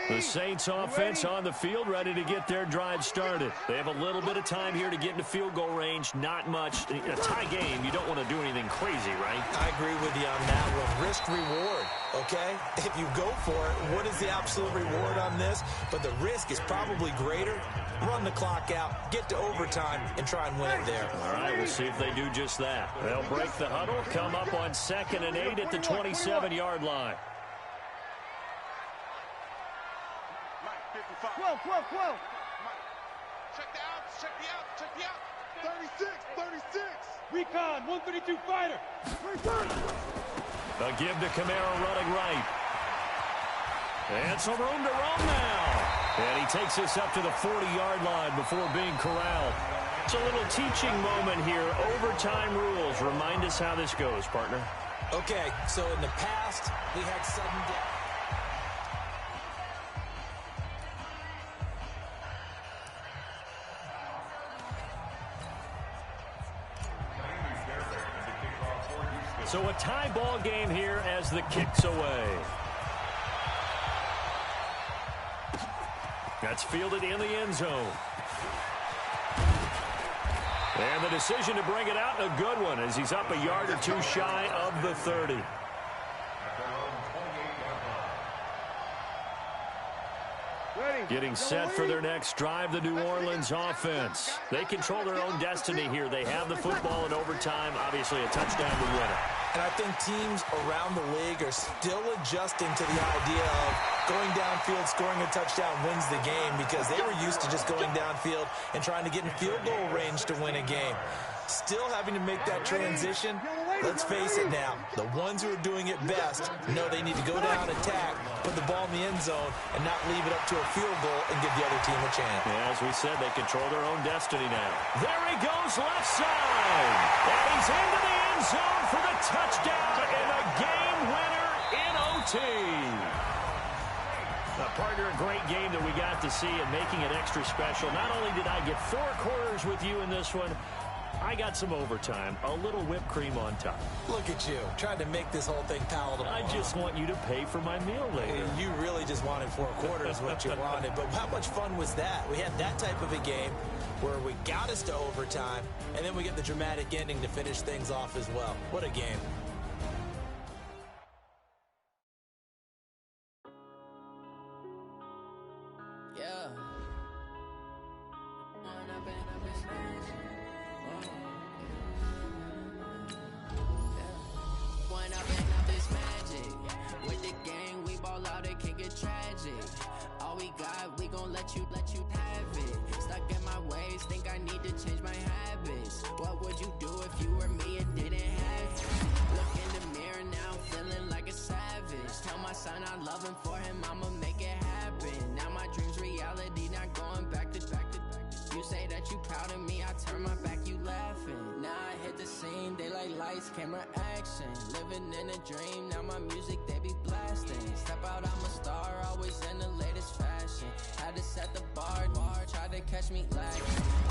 S1: The Saints offense on the field, ready to get their drive started. They have a little bit of time here to get into field goal range. Not much. A tie game, you don't want to do anything crazy, right?
S2: I agree with you on that one. Risk reward, okay? If you go for it, what is the absolute reward on this? But the risk is probably greater. Run the clock out, get to overtime, and try and win it there.
S1: All right, we'll see if they do just that. They'll break the huddle, come up on 2nd and 8 at the 27-yard line.
S3: 12. Check the out. 36.
S14: Recon, 132 fighter.
S1: A give to Kamara running right. And some room to roam now. And he takes us up to the 40-yard line before being corralled. It's a little teaching moment here. Overtime rules. Remind us how this goes, partner.
S2: Okay, so in the past, we had sudden death.
S1: So a tie ball game here as the kick's away. That's fielded in the end zone. And the decision to bring it out, a good one, as he's up a yard or two shy of the 30. Getting set for their next drive, the New Orleans offense. They control their own destiny here. They have the football in overtime, obviously a touchdown to win it.
S2: And I think teams around the league are still adjusting to the idea of going downfield, scoring a touchdown wins the game, because they were used to just going downfield and trying to get in field goal range to win a game. Still having to make that transition. Let's face it now, the ones who are doing it best know they need to go down, attack, put the ball in the end zone, and not leave it up to a field goal and give the other team a chance.
S1: Yeah, as we said, they control their own destiny now. There he goes, left side. And he's into the end zone for the touchdown and a game winner in OT. Partner, a great game that we got to see and making it extra special. Not only did I get 4 quarters with you in this one, I got some overtime, a little whipped cream on top.
S2: Look at you, trying to make this whole thing palatable.
S1: I just want you to pay for my meal later.
S2: You really just wanted 4 quarters what you wanted, but how much fun was that? We had that type of a game where we got us to overtime, and then we get the dramatic ending to finish things off as well. What a game.
S15: Camera action, living in a dream. Now my music, they be blasting. Step out, I'm a star, always in the latest fashion. Had to set the bar, try to catch me lacking.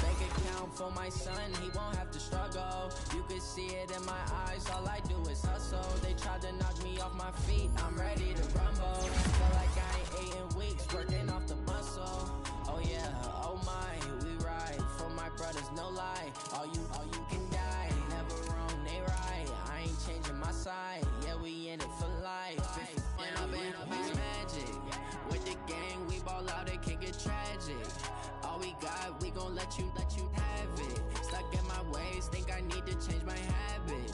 S15: Bank account for my son, he won't have to struggle. You could see it in my eyes, all I do is hustle. They tried to knock me off my feet, I'm ready to rumble. Feel like I ain't ate in weeks, working off the muscle. Oh yeah, oh my, we ride. For my brothers, no lie. All you can die, never wrong, they right. I ain't changing my side, yeah, we in it for life. When up it's magic. With the gang, we ball out, it can get tragic. All we got, we gon' let you have it. Stuck in my ways, think I need to change my habits.